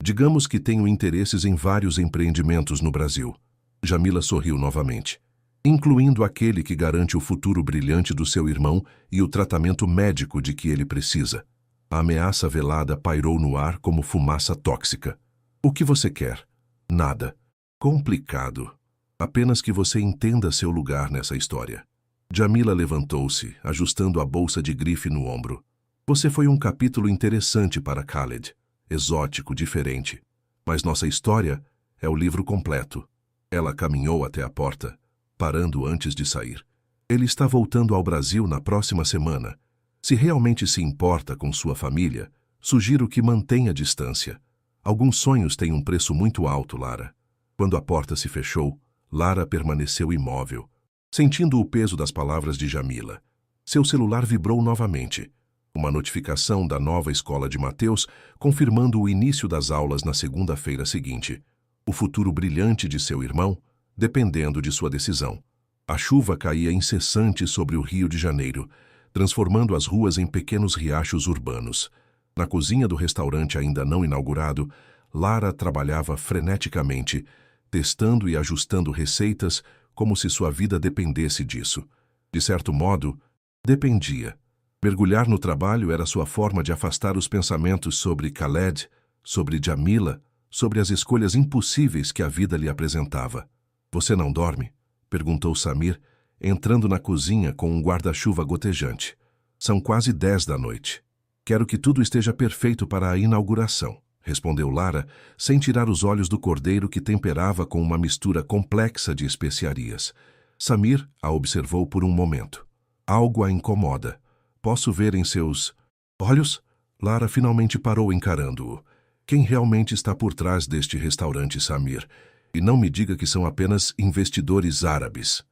A: Digamos que tenho interesses em vários empreendimentos no Brasil. Jamila sorriu novamente. Incluindo aquele que garante o futuro brilhante do seu irmão e o tratamento médico de que ele precisa. A ameaça velada pairou no ar como fumaça tóxica. O que você quer? Nada. Complicado. Apenas que você entenda seu lugar nessa história. Jamila levantou-se, ajustando a bolsa de grife no ombro. Você foi um capítulo interessante para Khaled. Exótico, diferente. Mas nossa história é o livro completo. Ela caminhou até a porta, parando antes de sair. Ele está voltando ao Brasil na próxima semana. Se realmente se importa com sua família, sugiro que mantenha distância. Alguns sonhos têm um preço muito alto, Lara. Quando a porta se fechou, Lara permaneceu imóvel, sentindo o peso das palavras de Jamila. Seu celular vibrou novamente. Uma notificação da nova escola de Mateus, confirmando o início das aulas na segunda-feira seguinte. O futuro brilhante de seu irmão, dependendo de sua decisão. A chuva caía incessante sobre o Rio de Janeiro, transformando as ruas em pequenos riachos urbanos. Na cozinha do restaurante ainda não inaugurado, Lara trabalhava freneticamente, testando e ajustando receitas como se sua vida dependesse disso. De certo modo, dependia. Mergulhar no trabalho era sua forma de afastar os pensamentos sobre Khaled, sobre Jamila, sobre as escolhas impossíveis que a vida lhe apresentava. Você não dorme? Perguntou Samir, entrando na cozinha com um guarda-chuva gotejante. São quase 10 da noite. Quero que tudo esteja perfeito para a inauguração, respondeu Lara, sem tirar os olhos do cordeiro que temperava com uma mistura complexa de especiarias. Samir a observou por um momento. Algo a incomoda. Posso ver em seus olhos? Lara finalmente parou encarando-o. Quem realmente está por trás deste restaurante, Samir? E não me diga que são apenas investidores árabes.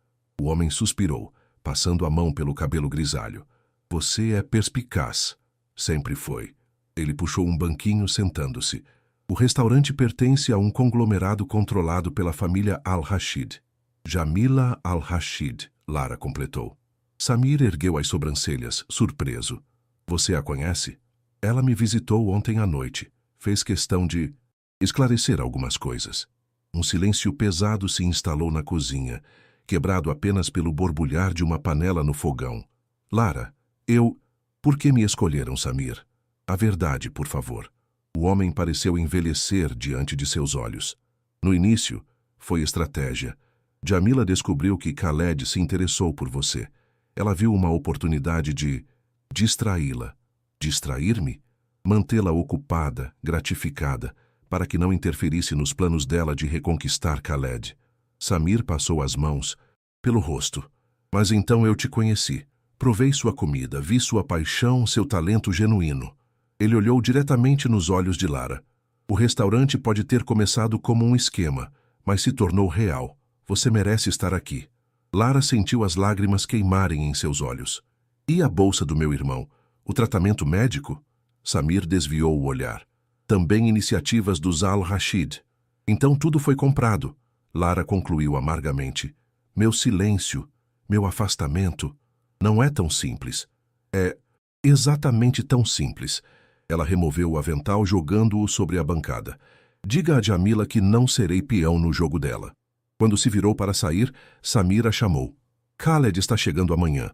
A: O homem suspirou, passando a mão pelo cabelo grisalho. Você é perspicaz. Sempre foi. Ele puxou um banquinho sentando-se. O restaurante pertence a um conglomerado controlado pela família Al-Rashid. Jamila Al-Rashid, Lara completou. Samir ergueu as sobrancelhas, surpreso. Você a conhece? Ela me visitou ontem à noite. Fez questão de esclarecer algumas coisas. Um silêncio pesado se instalou na cozinha, quebrado apenas pelo borbulhar de uma panela no fogão. Lara, Por que me escolheram, Samir? A verdade, por favor. O homem pareceu envelhecer diante de seus olhos. No início, foi estratégia. Jamila descobriu que Khaled se interessou por você. Ela viu uma oportunidade de distraí-la. Distrair-me? Mantê-la ocupada, gratificada, para que não interferisse nos planos dela de reconquistar Khaled. Samir passou as mãos pelo rosto. Mas então eu te conheci. Provei sua comida, vi sua paixão, seu talento genuíno. Ele olhou diretamente nos olhos de Lara. O restaurante pode ter começado como um esquema, mas se tornou real. Você merece estar aqui. Lara sentiu as lágrimas queimarem em seus olhos. E a bolsa do meu irmão? O tratamento médico? Samir desviou o olhar. Também iniciativas dos Al-Rashid. Então tudo foi comprado. Lara concluiu amargamente. Meu silêncio, meu afastamento, não é tão simples. É exatamente tão simples. Ela removeu o avental jogando-o sobre a bancada. Diga a Jamila que não serei peão no jogo dela. Quando se virou para sair, Samir a chamou. Khaled está chegando amanhã.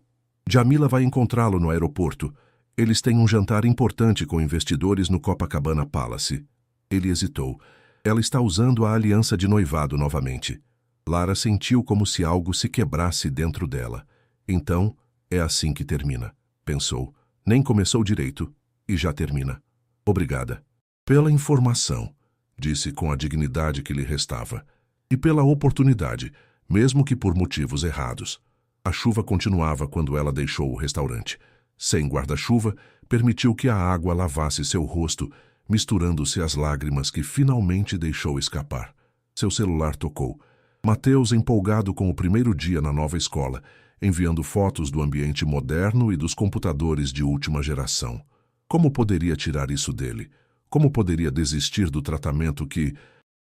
A: Jamila vai encontrá-lo no aeroporto. Eles têm um jantar importante com investidores no Copacabana Palace. Ele hesitou. Ela está usando a aliança de noivado novamente. Lara sentiu como se algo se quebrasse dentro dela. Então, é assim que termina, pensou. Nem começou direito e já termina. Obrigada. Pela informação, disse com a dignidade que lhe restava. E pela oportunidade, mesmo que por motivos errados. A chuva continuava quando ela deixou o restaurante. Sem guarda-chuva, permitiu que a água lavasse seu rosto, misturando-se às lágrimas que finalmente deixou escapar. Seu celular tocou. Mateus, empolgado com o primeiro dia na nova escola, enviando fotos do ambiente moderno e dos computadores de última geração. Como poderia tirar isso dele? Como poderia desistir do tratamento que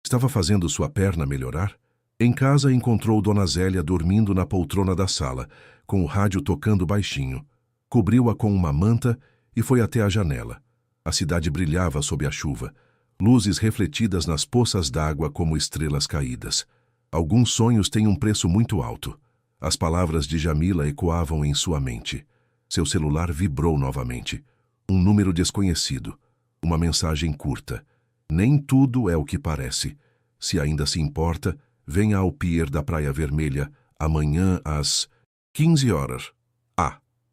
A: estava fazendo sua perna melhorar? Em casa encontrou Dona Zélia dormindo na poltrona da sala, com o rádio tocando baixinho. Cobriu-a com uma manta e foi até a janela. A cidade brilhava sob a chuva, luzes refletidas nas poças d'água como estrelas caídas. Alguns sonhos têm um preço muito alto. As palavras de Jamila ecoavam em sua mente. Seu celular vibrou novamente. Um número desconhecido. Uma mensagem curta. Nem tudo é o que parece. Se ainda se importa, venha ao pier da Praia Vermelha, amanhã às 15 horas.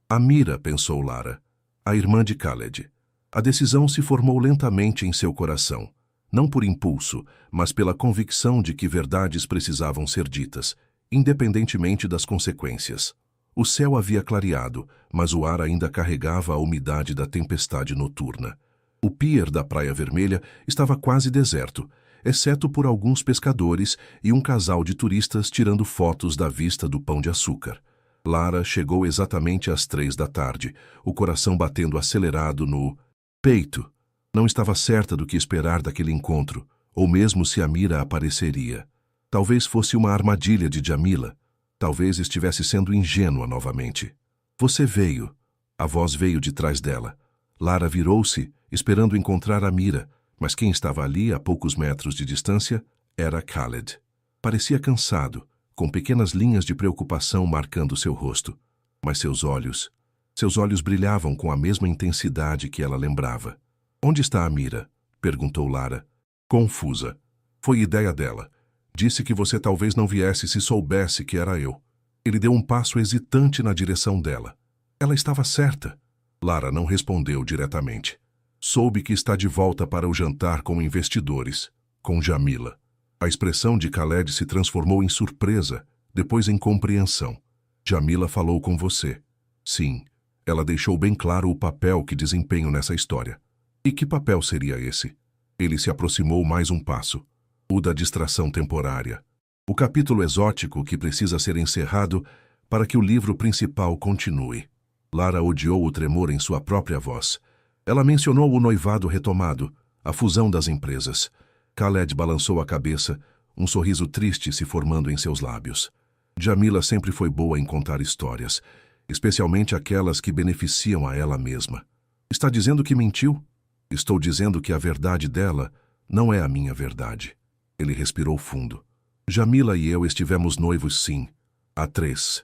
A: Amira, pensou Lara, a irmã de Khaled. A decisão se formou lentamente em seu coração. Não por impulso, mas pela convicção de que verdades precisavam ser ditas, independentemente das consequências. O céu havia clareado, mas o ar ainda carregava a umidade da tempestade noturna. O pier da Praia Vermelha estava quase deserto, exceto por alguns pescadores e um casal de turistas tirando fotos da vista do Pão de Açúcar. Lara chegou exatamente às 3 da tarde, o coração batendo acelerado no peito. Não estava certa do que esperar daquele encontro, ou mesmo se Amira apareceria. Talvez fosse uma armadilha de Jamila. Talvez estivesse sendo ingênua novamente. Você veio. A voz veio de trás dela. Lara virou-se, esperando encontrar Amira, mas quem estava ali a poucos metros de distância era Khaled. Parecia cansado, com pequenas linhas de preocupação marcando seu rosto. Mas seus olhos brilhavam com a mesma intensidade que ela lembrava. Onde está Amira? Perguntou Lara, confusa. Foi ideia dela. Disse que você talvez não viesse se soubesse que era eu. Ele deu um passo hesitante na direção dela. Ela estava certa. Lara não respondeu diretamente. Soube que está de volta para o jantar com investidores, com Jamila. A expressão de Khaled se transformou em surpresa, depois em compreensão. Jamila falou com você. Sim, ela deixou bem claro o papel que desempenho nessa história. E que papel seria esse? Ele se aproximou mais um passo. O da distração temporária. O capítulo exótico que precisa ser encerrado para que o livro principal continue. Lara odiou o tremor em sua própria voz. Ela mencionou o noivado retomado, a fusão das empresas. Khaled balançou a cabeça, um sorriso triste se formando em seus lábios. Jamila sempre foi boa em contar histórias, especialmente aquelas que beneficiam a ela mesma. Está dizendo que mentiu? Estou dizendo que a verdade dela não é a minha verdade. Ele respirou fundo. Jamila e eu estivemos noivos, sim, há 3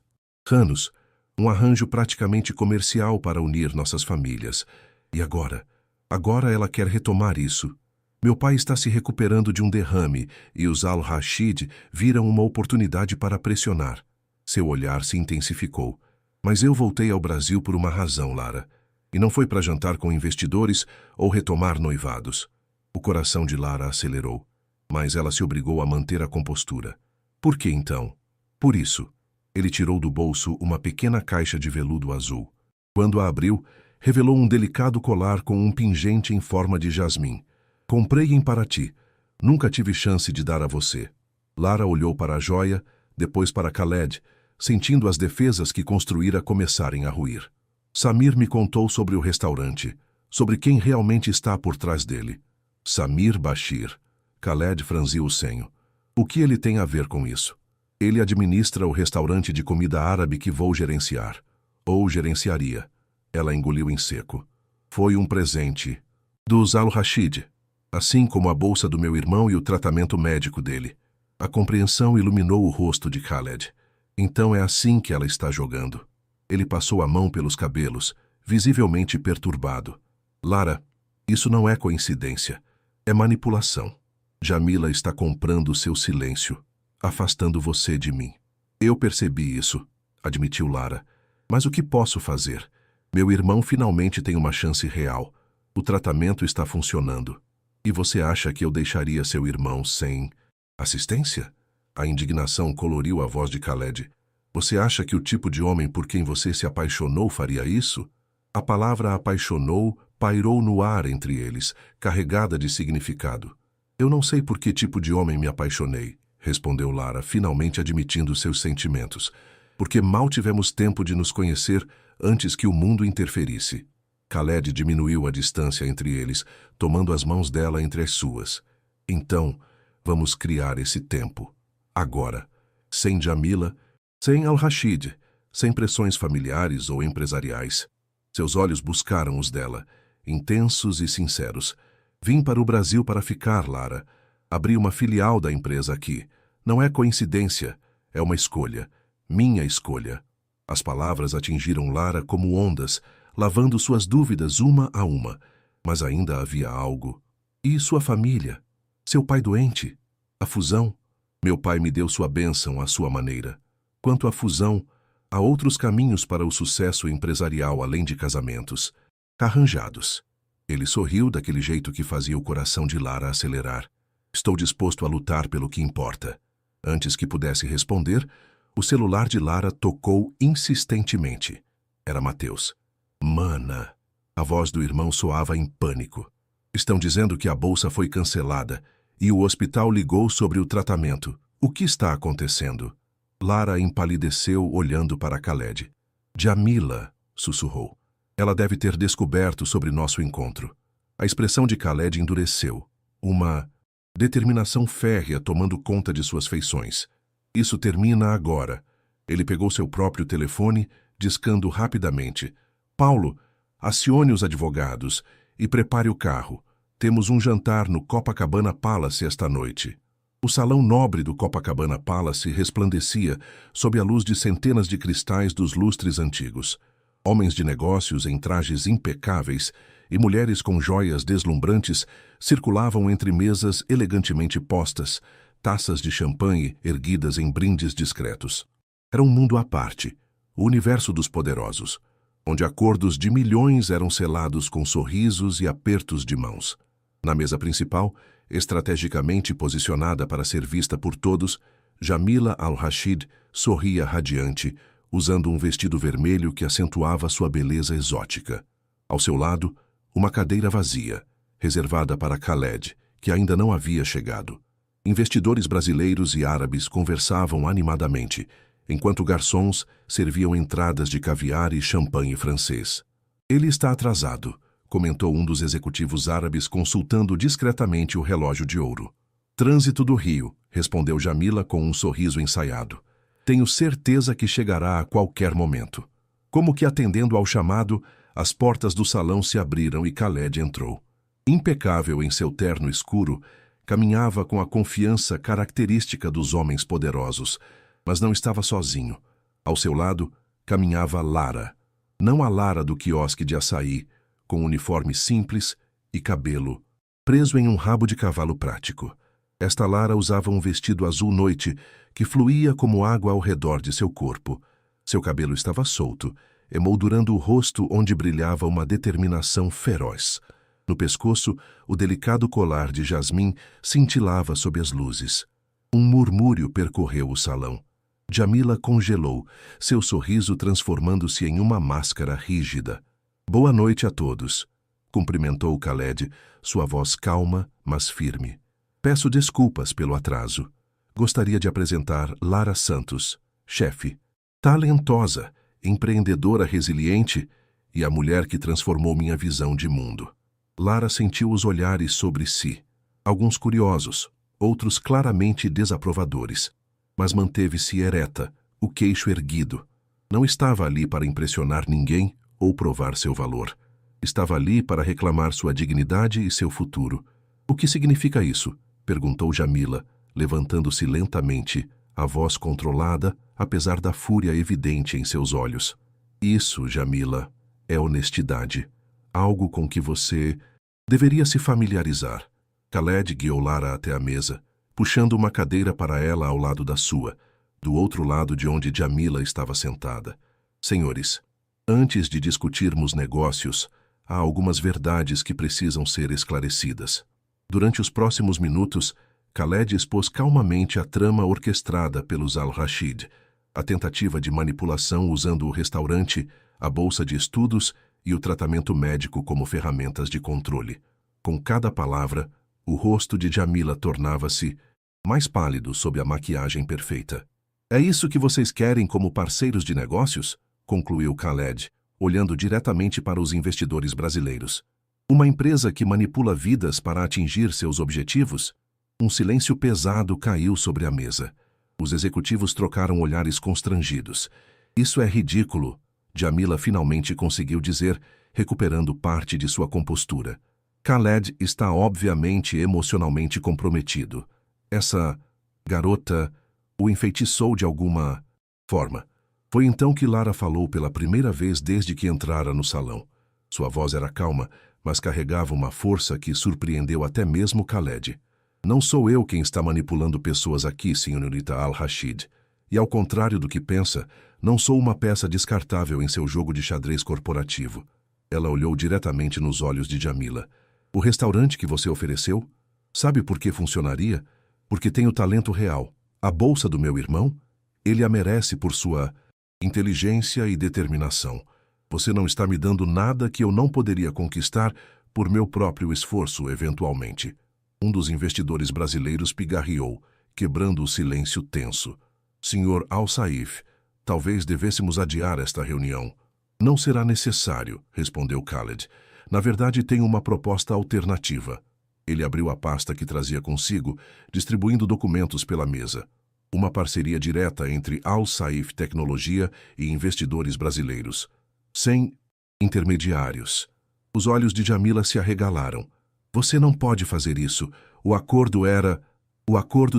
A: anos. Um arranjo praticamente comercial para unir nossas famílias. E agora? Agora ela quer retomar isso. Meu pai está se recuperando de um derrame e os Al-Rashid viram uma oportunidade para pressionar. Seu olhar se intensificou. Mas eu voltei ao Brasil por uma razão, Lara. E não foi para jantar com investidores ou retomar noivados. O coração de Lara acelerou, mas ela se obrigou a manter a compostura. Por que então? Por isso. Ele tirou do bolso uma pequena caixa de veludo azul. Quando a abriu, revelou um delicado colar com um pingente em forma de jasmim. Comprei em Paraty. Nunca tive chance de dar a você. Lara olhou para a joia, depois para Khaled, sentindo as defesas que construíra começarem a ruir. Samir me contou sobre o restaurante, sobre quem realmente está por trás dele. Samir Bashir. Khaled franziu o senho. O que ele tem a ver com isso? Ele administra o restaurante de comida árabe que vou gerenciar. Ou gerenciaria. Ela engoliu em seco. Foi um presente. Dos Al-Rashid. Assim como a bolsa do meu irmão e o tratamento médico dele. A compreensão iluminou o rosto de Khaled. Então é assim que ela está jogando. Ele passou a mão pelos cabelos, visivelmente perturbado. Lara, isso não é coincidência. É manipulação. Jamila está comprando seu silêncio, afastando você de mim. Eu percebi isso, admitiu Lara. Mas o que posso fazer? Meu irmão finalmente tem uma chance real. O tratamento está funcionando. E você acha que eu deixaria seu irmão sem assistência? A indignação coloriu a voz de Khaled. Você acha que o tipo de homem por quem você se apaixonou faria isso? A palavra apaixonou pairou no ar entre eles, carregada de significado. Eu não sei por que tipo de homem me apaixonei, respondeu Lara, finalmente admitindo seus sentimentos. Porque mal tivemos tempo de nos conhecer antes que o mundo interferisse. Khaled diminuiu a distância entre eles, tomando as mãos dela entre as suas. Então, vamos criar esse tempo. Agora. Sem Djamila, sem Al-Rashid, sem pressões familiares ou empresariais. Seus olhos buscaram os dela, intensos e sinceros. Vim para o Brasil para ficar, Lara. Abri uma filial da empresa aqui. Não é coincidência, é uma escolha. Minha escolha. As palavras atingiram Lara como ondas, lavando suas dúvidas uma a uma. Mas ainda havia algo. E sua família? Seu pai doente? A fusão? Meu pai me deu sua bênção à sua maneira. Quanto à fusão, há outros caminhos para o sucesso empresarial além de casamentos. Arranjados. Ele sorriu daquele jeito que fazia o coração de Lara acelerar. Estou disposto a lutar pelo que importa. Antes que pudesse responder, o celular de Lara tocou insistentemente. Era Mateus. Mana. A voz do irmão soava em pânico. Estão dizendo que a bolsa foi cancelada e o hospital ligou sobre o tratamento. O que está acontecendo? Lara empalideceu olhando para Khaled. Djamila, sussurrou. Ela deve ter descoberto sobre nosso encontro. A expressão de Khaled endureceu. Uma determinação férrea tomando conta de suas feições. Isso termina agora. Ele pegou seu próprio telefone, discando rapidamente. Paulo, acione os advogados e prepare o carro. Temos um jantar no Copacabana Palace esta noite. O salão nobre do Copacabana Palace resplandecia sob a luz de centenas de cristais dos lustres antigos. Homens de negócios em trajes impecáveis e mulheres com joias deslumbrantes circulavam entre mesas elegantemente postas, taças de champanhe erguidas em brindes discretos. Era um mundo à parte, o universo dos poderosos, onde acordos de milhões eram selados com sorrisos e apertos de mãos. Na mesa principal, estrategicamente posicionada para ser vista por todos, Djamila Al-Rashid sorria radiante, usando um vestido vermelho que acentuava sua beleza exótica. Ao seu lado, uma cadeira vazia, reservada para Khaled, que ainda não havia chegado. Investidores brasileiros e árabes conversavam animadamente, enquanto garçons serviam entradas de caviar e champanhe francês. Ele está atrasado, comentou um dos executivos árabes consultando discretamente o relógio de ouro. Trânsito do Rio, respondeu Djamila com um sorriso ensaiado. Tenho certeza que chegará a qualquer momento. Como que atendendo ao chamado, as portas do salão se abriram e Khaled entrou. Impecável em seu terno escuro, caminhava com a confiança característica dos homens poderosos, mas não estava sozinho. Ao seu lado, caminhava Lara. Não a Lara do quiosque de açaí, com uniforme simples e cabelo preso em um rabo de cavalo prático. Esta Lara usava um vestido azul noite que fluía como água ao redor de seu corpo. Seu cabelo estava solto, emoldurando o rosto onde brilhava uma determinação feroz. No pescoço, o delicado colar de jasmim cintilava sob as luzes. Um murmúrio percorreu o salão. Djamila congelou, seu sorriso transformando-se em uma máscara rígida. Boa noite a todos, cumprimentou Khaled, sua voz calma, mas firme. Peço desculpas pelo atraso. Gostaria de apresentar Lara Santos, chefe. Talentosa, empreendedora resiliente e a mulher que transformou minha visão de mundo. Lara sentiu os olhares sobre si, alguns curiosos, outros claramente desaprovadores, mas manteve-se ereta, o queixo erguido. Não estava ali para impressionar ninguém ou provar seu valor. Estava ali para reclamar sua dignidade e seu futuro. O que significa isso? Perguntou Djamila, levantando-se lentamente, a voz controlada, apesar da fúria evidente em seus olhos. Isso, Djamila, é honestidade. Algo com que você deveria se familiarizar. Khaled guiou Lara até a mesa, puxando uma cadeira para ela ao lado da sua, do outro lado de onde Djamila estava sentada. Senhores, antes de discutirmos negócios, há algumas verdades que precisam ser esclarecidas. Durante os próximos minutos, Khaled expôs calmamente a trama orquestrada pelos Al-Rashid, a tentativa de manipulação usando o restaurante, a bolsa de estudos e o tratamento médico como ferramentas de controle. Com cada palavra, o rosto de Djamila tornava-se mais pálido sob a maquiagem perfeita. É isso que vocês querem como parceiros de negócios? Concluiu Khaled, olhando diretamente para os investidores brasileiros. Uma empresa que manipula vidas para atingir seus objetivos? Um silêncio pesado caiu sobre a mesa. Os executivos trocaram olhares constrangidos. Isso é ridículo, Djamila finalmente conseguiu dizer, recuperando parte de sua compostura. Khaled está obviamente emocionalmente comprometido. Essa garota o enfeitiçou de alguma forma. Foi então que Lara falou pela primeira vez desde que entrara no salão. Sua voz era calma, mas carregava uma força que surpreendeu até mesmo Khaled. Não sou eu quem está manipulando pessoas aqui, senhorita Al-Rashid. E ao contrário do que pensa, não sou uma peça descartável em seu jogo de xadrez corporativo. Ela olhou diretamente nos olhos de Djamila. O restaurante que você ofereceu? Sabe por que funcionaria? Porque tem o talento real. A bolsa do meu irmão? Ele a merece por sua inteligência e determinação. Você não está me dando nada que eu não poderia conquistar por meu próprio esforço, eventualmente. Um dos investidores brasileiros pigarreou, quebrando o silêncio tenso. Senhor Al-Saif, talvez devêssemos adiar esta reunião. Não será necessário, respondeu Khaled. Na verdade, tenho uma proposta alternativa. Ele abriu a pasta que trazia consigo, distribuindo documentos pela mesa. Uma parceria direta entre Al-Saif Tecnologia e investidores brasileiros. Sem intermediários. Os olhos de Djamila se arregalaram. Você não pode fazer isso. O acordo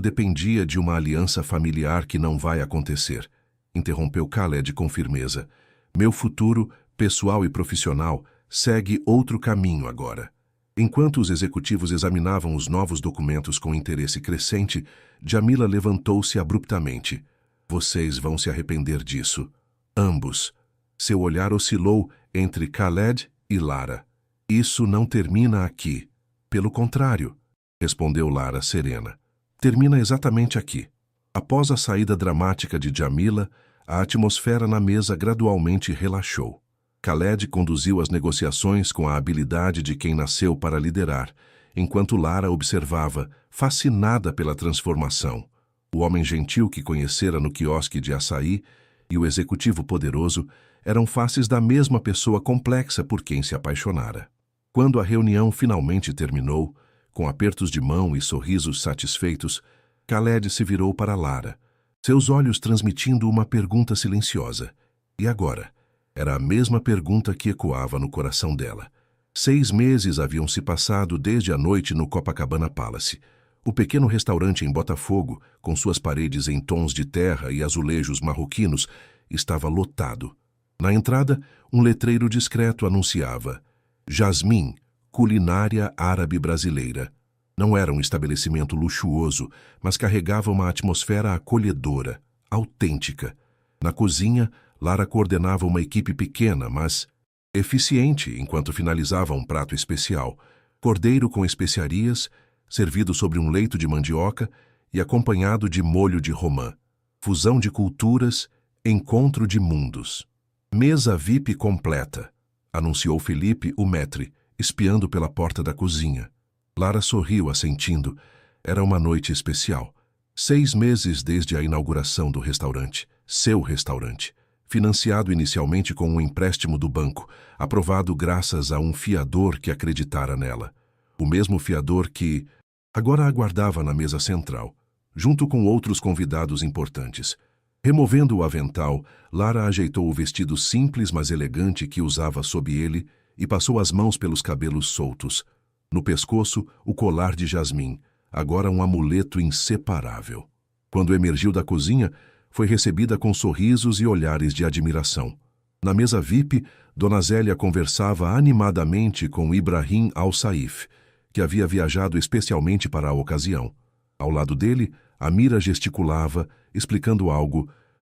A: dependia de uma aliança familiar que não vai acontecer. Interrompeu Khaled com firmeza. Meu futuro, pessoal e profissional, segue outro caminho agora. Enquanto os executivos examinavam os novos documentos com interesse crescente, Djamila levantou-se abruptamente. Vocês vão se arrepender disso. Ambos. Seu olhar oscilou entre Khaled e Lara. Isso não termina aqui. Pelo contrário, respondeu Lara serena. Termina exatamente aqui. Após a saída dramática de Djamila, a atmosfera na mesa gradualmente relaxou. Khaled conduziu as negociações com a habilidade de quem nasceu para liderar, enquanto Lara observava, fascinada pela transformação. O homem gentil que conhecera no quiosque de açaí e o executivo poderoso eram faces da mesma pessoa complexa por quem se apaixonara. Quando a reunião finalmente terminou, com apertos de mão e sorrisos satisfeitos, Khaled se virou para Lara, seus olhos transmitindo uma pergunta silenciosa. E agora? Era a mesma pergunta que ecoava no coração dela. 6 meses haviam se passado desde a noite no Copacabana Palace. O pequeno restaurante em Botafogo, com suas paredes em tons de terra e azulejos marroquinos, estava lotado. Na entrada, um letreiro discreto anunciava Jasmim, culinária árabe brasileira. Não era um estabelecimento luxuoso, mas carregava uma atmosfera acolhedora, autêntica. Na cozinha, Lara coordenava uma equipe pequena, mas eficiente, enquanto finalizava um prato especial, cordeiro com especiarias, servido sobre um leito de mandioca e acompanhado de molho de romã. Fusão de culturas, encontro de mundos. Mesa VIP completa, anunciou Felipe, o maître, espiando pela porta da cozinha. Lara sorriu assentindo. Era uma noite especial. 6 meses desde a inauguração do restaurante, seu restaurante. Financiado inicialmente com um empréstimo do banco, aprovado graças a um fiador que acreditara nela. O mesmo fiador que agora aguardava na mesa central, junto com outros convidados importantes. Removendo o avental, Lara ajeitou o vestido simples mas elegante que usava sob ele e passou as mãos pelos cabelos soltos. No pescoço, o colar de jasmim, agora um amuleto inseparável. Quando emergiu da cozinha, foi recebida com sorrisos e olhares de admiração. Na mesa VIP, Dona Zélia conversava animadamente com Ibrahim Al-Saif, que havia viajado especialmente para a ocasião. Ao lado dele, Amira gesticulava, explicando algo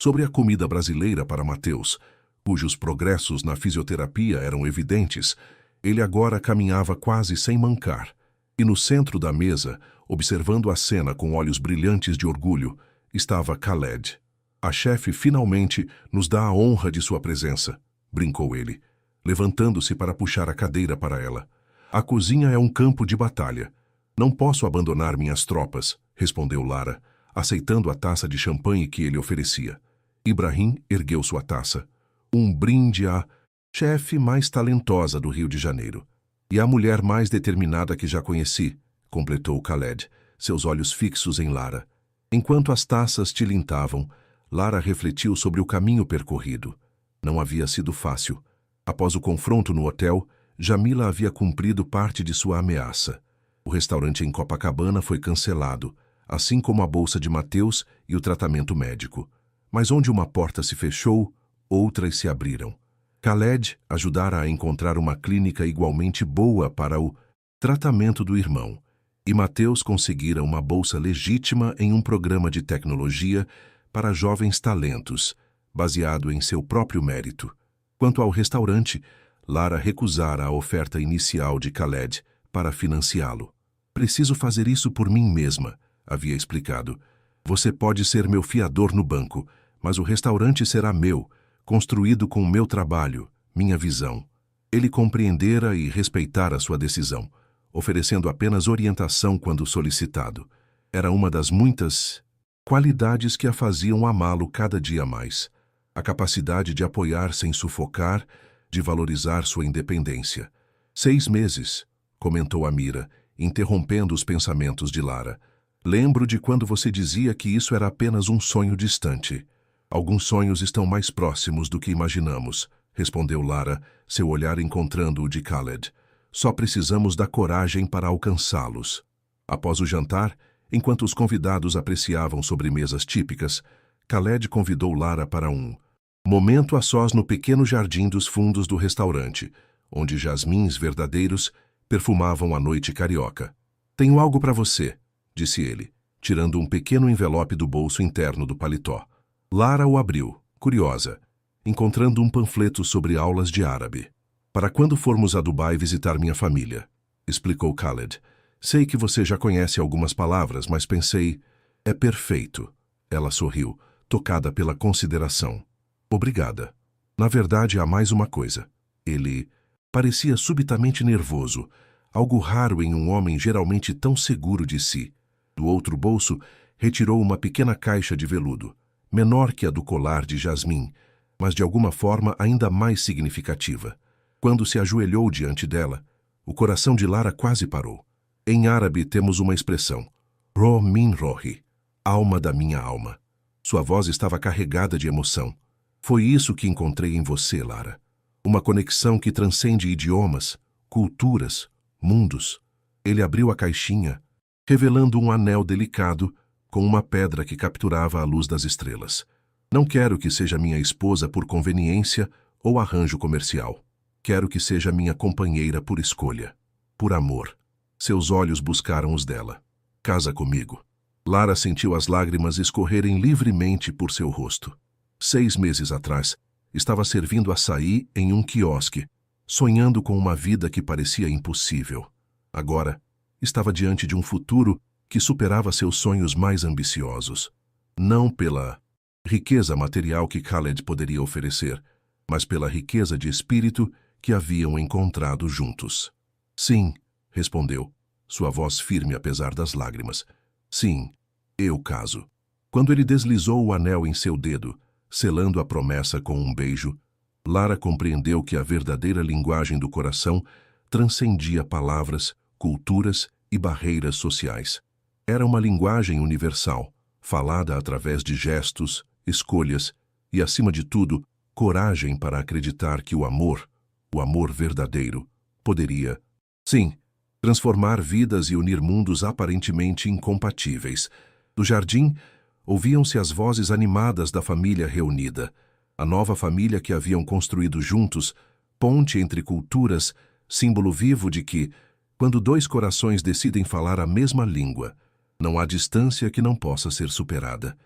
A: sobre a comida brasileira para Mateus, cujos progressos na fisioterapia eram evidentes. Ele agora caminhava quase sem mancar. E no centro da mesa, observando a cena com olhos brilhantes de orgulho, estava Khaled. A chefe finalmente nos dá a honra de sua presença, brincou ele. levantando-se para puxar a cadeira para ela. A cozinha é um campo de batalha. Não posso abandonar minhas tropas, respondeu Lara, aceitando a taça de champanhe que ele oferecia. Ibrahim ergueu sua taça. Um brinde à chefe mais talentosa do Rio de Janeiro. E à mulher mais determinada que já conheci, completou Khaled, seus olhos fixos em Lara. Enquanto as taças tilintavam, Lara refletiu sobre o caminho percorrido. Não havia sido fácil. Após o confronto no hotel, Jamila havia cumprido parte de sua ameaça. O restaurante em Copacabana foi cancelado, assim como a bolsa de Mateus e o tratamento médico. Mas onde uma porta se fechou, outras se abriram. Khaled ajudara a encontrar uma clínica igualmente boa para o tratamento do irmão, e Mateus conseguira uma bolsa legítima em um programa de tecnologia para jovens talentos, baseado em seu próprio mérito. Quanto ao restaurante, Lara recusara a oferta inicial de Khaled para financiá-lo. Preciso fazer isso por mim mesma, havia explicado. Você pode ser meu fiador no banco, mas o restaurante será meu, construído com meu trabalho, minha visão. Ele compreendera e respeitara sua decisão, oferecendo apenas orientação quando solicitado. Era uma das muitas qualidades que a faziam amá-lo cada dia mais. A capacidade de apoiar sem sufocar, de valorizar sua independência. 6 meses, comentou Amira, interrompendo os pensamentos de Lara. Lembro de quando você dizia que isso era apenas um sonho distante. Alguns sonhos estão mais próximos do que imaginamos, respondeu Lara, seu olhar encontrando o de Khaled. Só precisamos da coragem para alcançá-los. Após o jantar, enquanto os convidados apreciavam sobremesas típicas, Khaled convidou Lara para um momento a sós no pequeno jardim dos fundos do restaurante, onde jasmins verdadeiros perfumavam a noite carioca. Tenho algo para você, disse ele, tirando um pequeno envelope do bolso interno do paletó. Lara o abriu, curiosa, encontrando um panfleto sobre aulas de árabe. Para quando formos a Dubai visitar minha família, explicou Khaled. Sei que você já conhece algumas palavras, mas pensei, é perfeito. Ela sorriu, tocada pela consideração. Obrigada. Na verdade, há mais uma coisa. Ele parecia subitamente nervoso, algo raro em um homem geralmente tão seguro de si. Do outro bolso, retirou uma pequena caixa de veludo, menor que a do colar de jasmim, mas de alguma forma ainda mais significativa. Quando se ajoelhou diante dela, o coração de Lara quase parou. Em árabe temos uma expressão, Roh min rohi, alma da minha alma. Sua voz estava carregada de emoção. Foi isso que encontrei em você, Lara. Uma conexão que transcende idiomas, culturas, mundos. Ele abriu a caixinha, revelando um anel delicado com uma pedra que capturava a luz das estrelas. Não quero que seja minha esposa por conveniência ou arranjo comercial. Quero que seja minha companheira por escolha, por amor. Seus olhos buscaram os dela. Casa comigo. Lara sentiu as lágrimas escorrerem livremente por seu rosto. 6 meses atrás, estava servindo açaí em um quiosque, sonhando com uma vida que parecia impossível. Agora, estava diante de um futuro que superava seus sonhos mais ambiciosos. Não pela riqueza material que Khaled poderia oferecer, mas pela riqueza de espírito que haviam encontrado juntos. Sim, respondeu, sua voz firme apesar das lágrimas. Sim, eu caso. Quando ele deslizou o anel em seu dedo, selando a promessa com um beijo, Lara compreendeu que a verdadeira linguagem do coração transcendia palavras, culturas e barreiras sociais. Era uma linguagem universal, falada através de gestos, escolhas e, acima de tudo, coragem para acreditar que o amor verdadeiro, poderia, sim, transformar vidas e unir mundos aparentemente incompatíveis. Do jardim, ouviam-se as vozes animadas da família reunida, a nova família que haviam construído juntos, ponte entre culturas, símbolo vivo de que, quando 2 corações decidem falar a mesma língua, não há distância que não possa ser superada.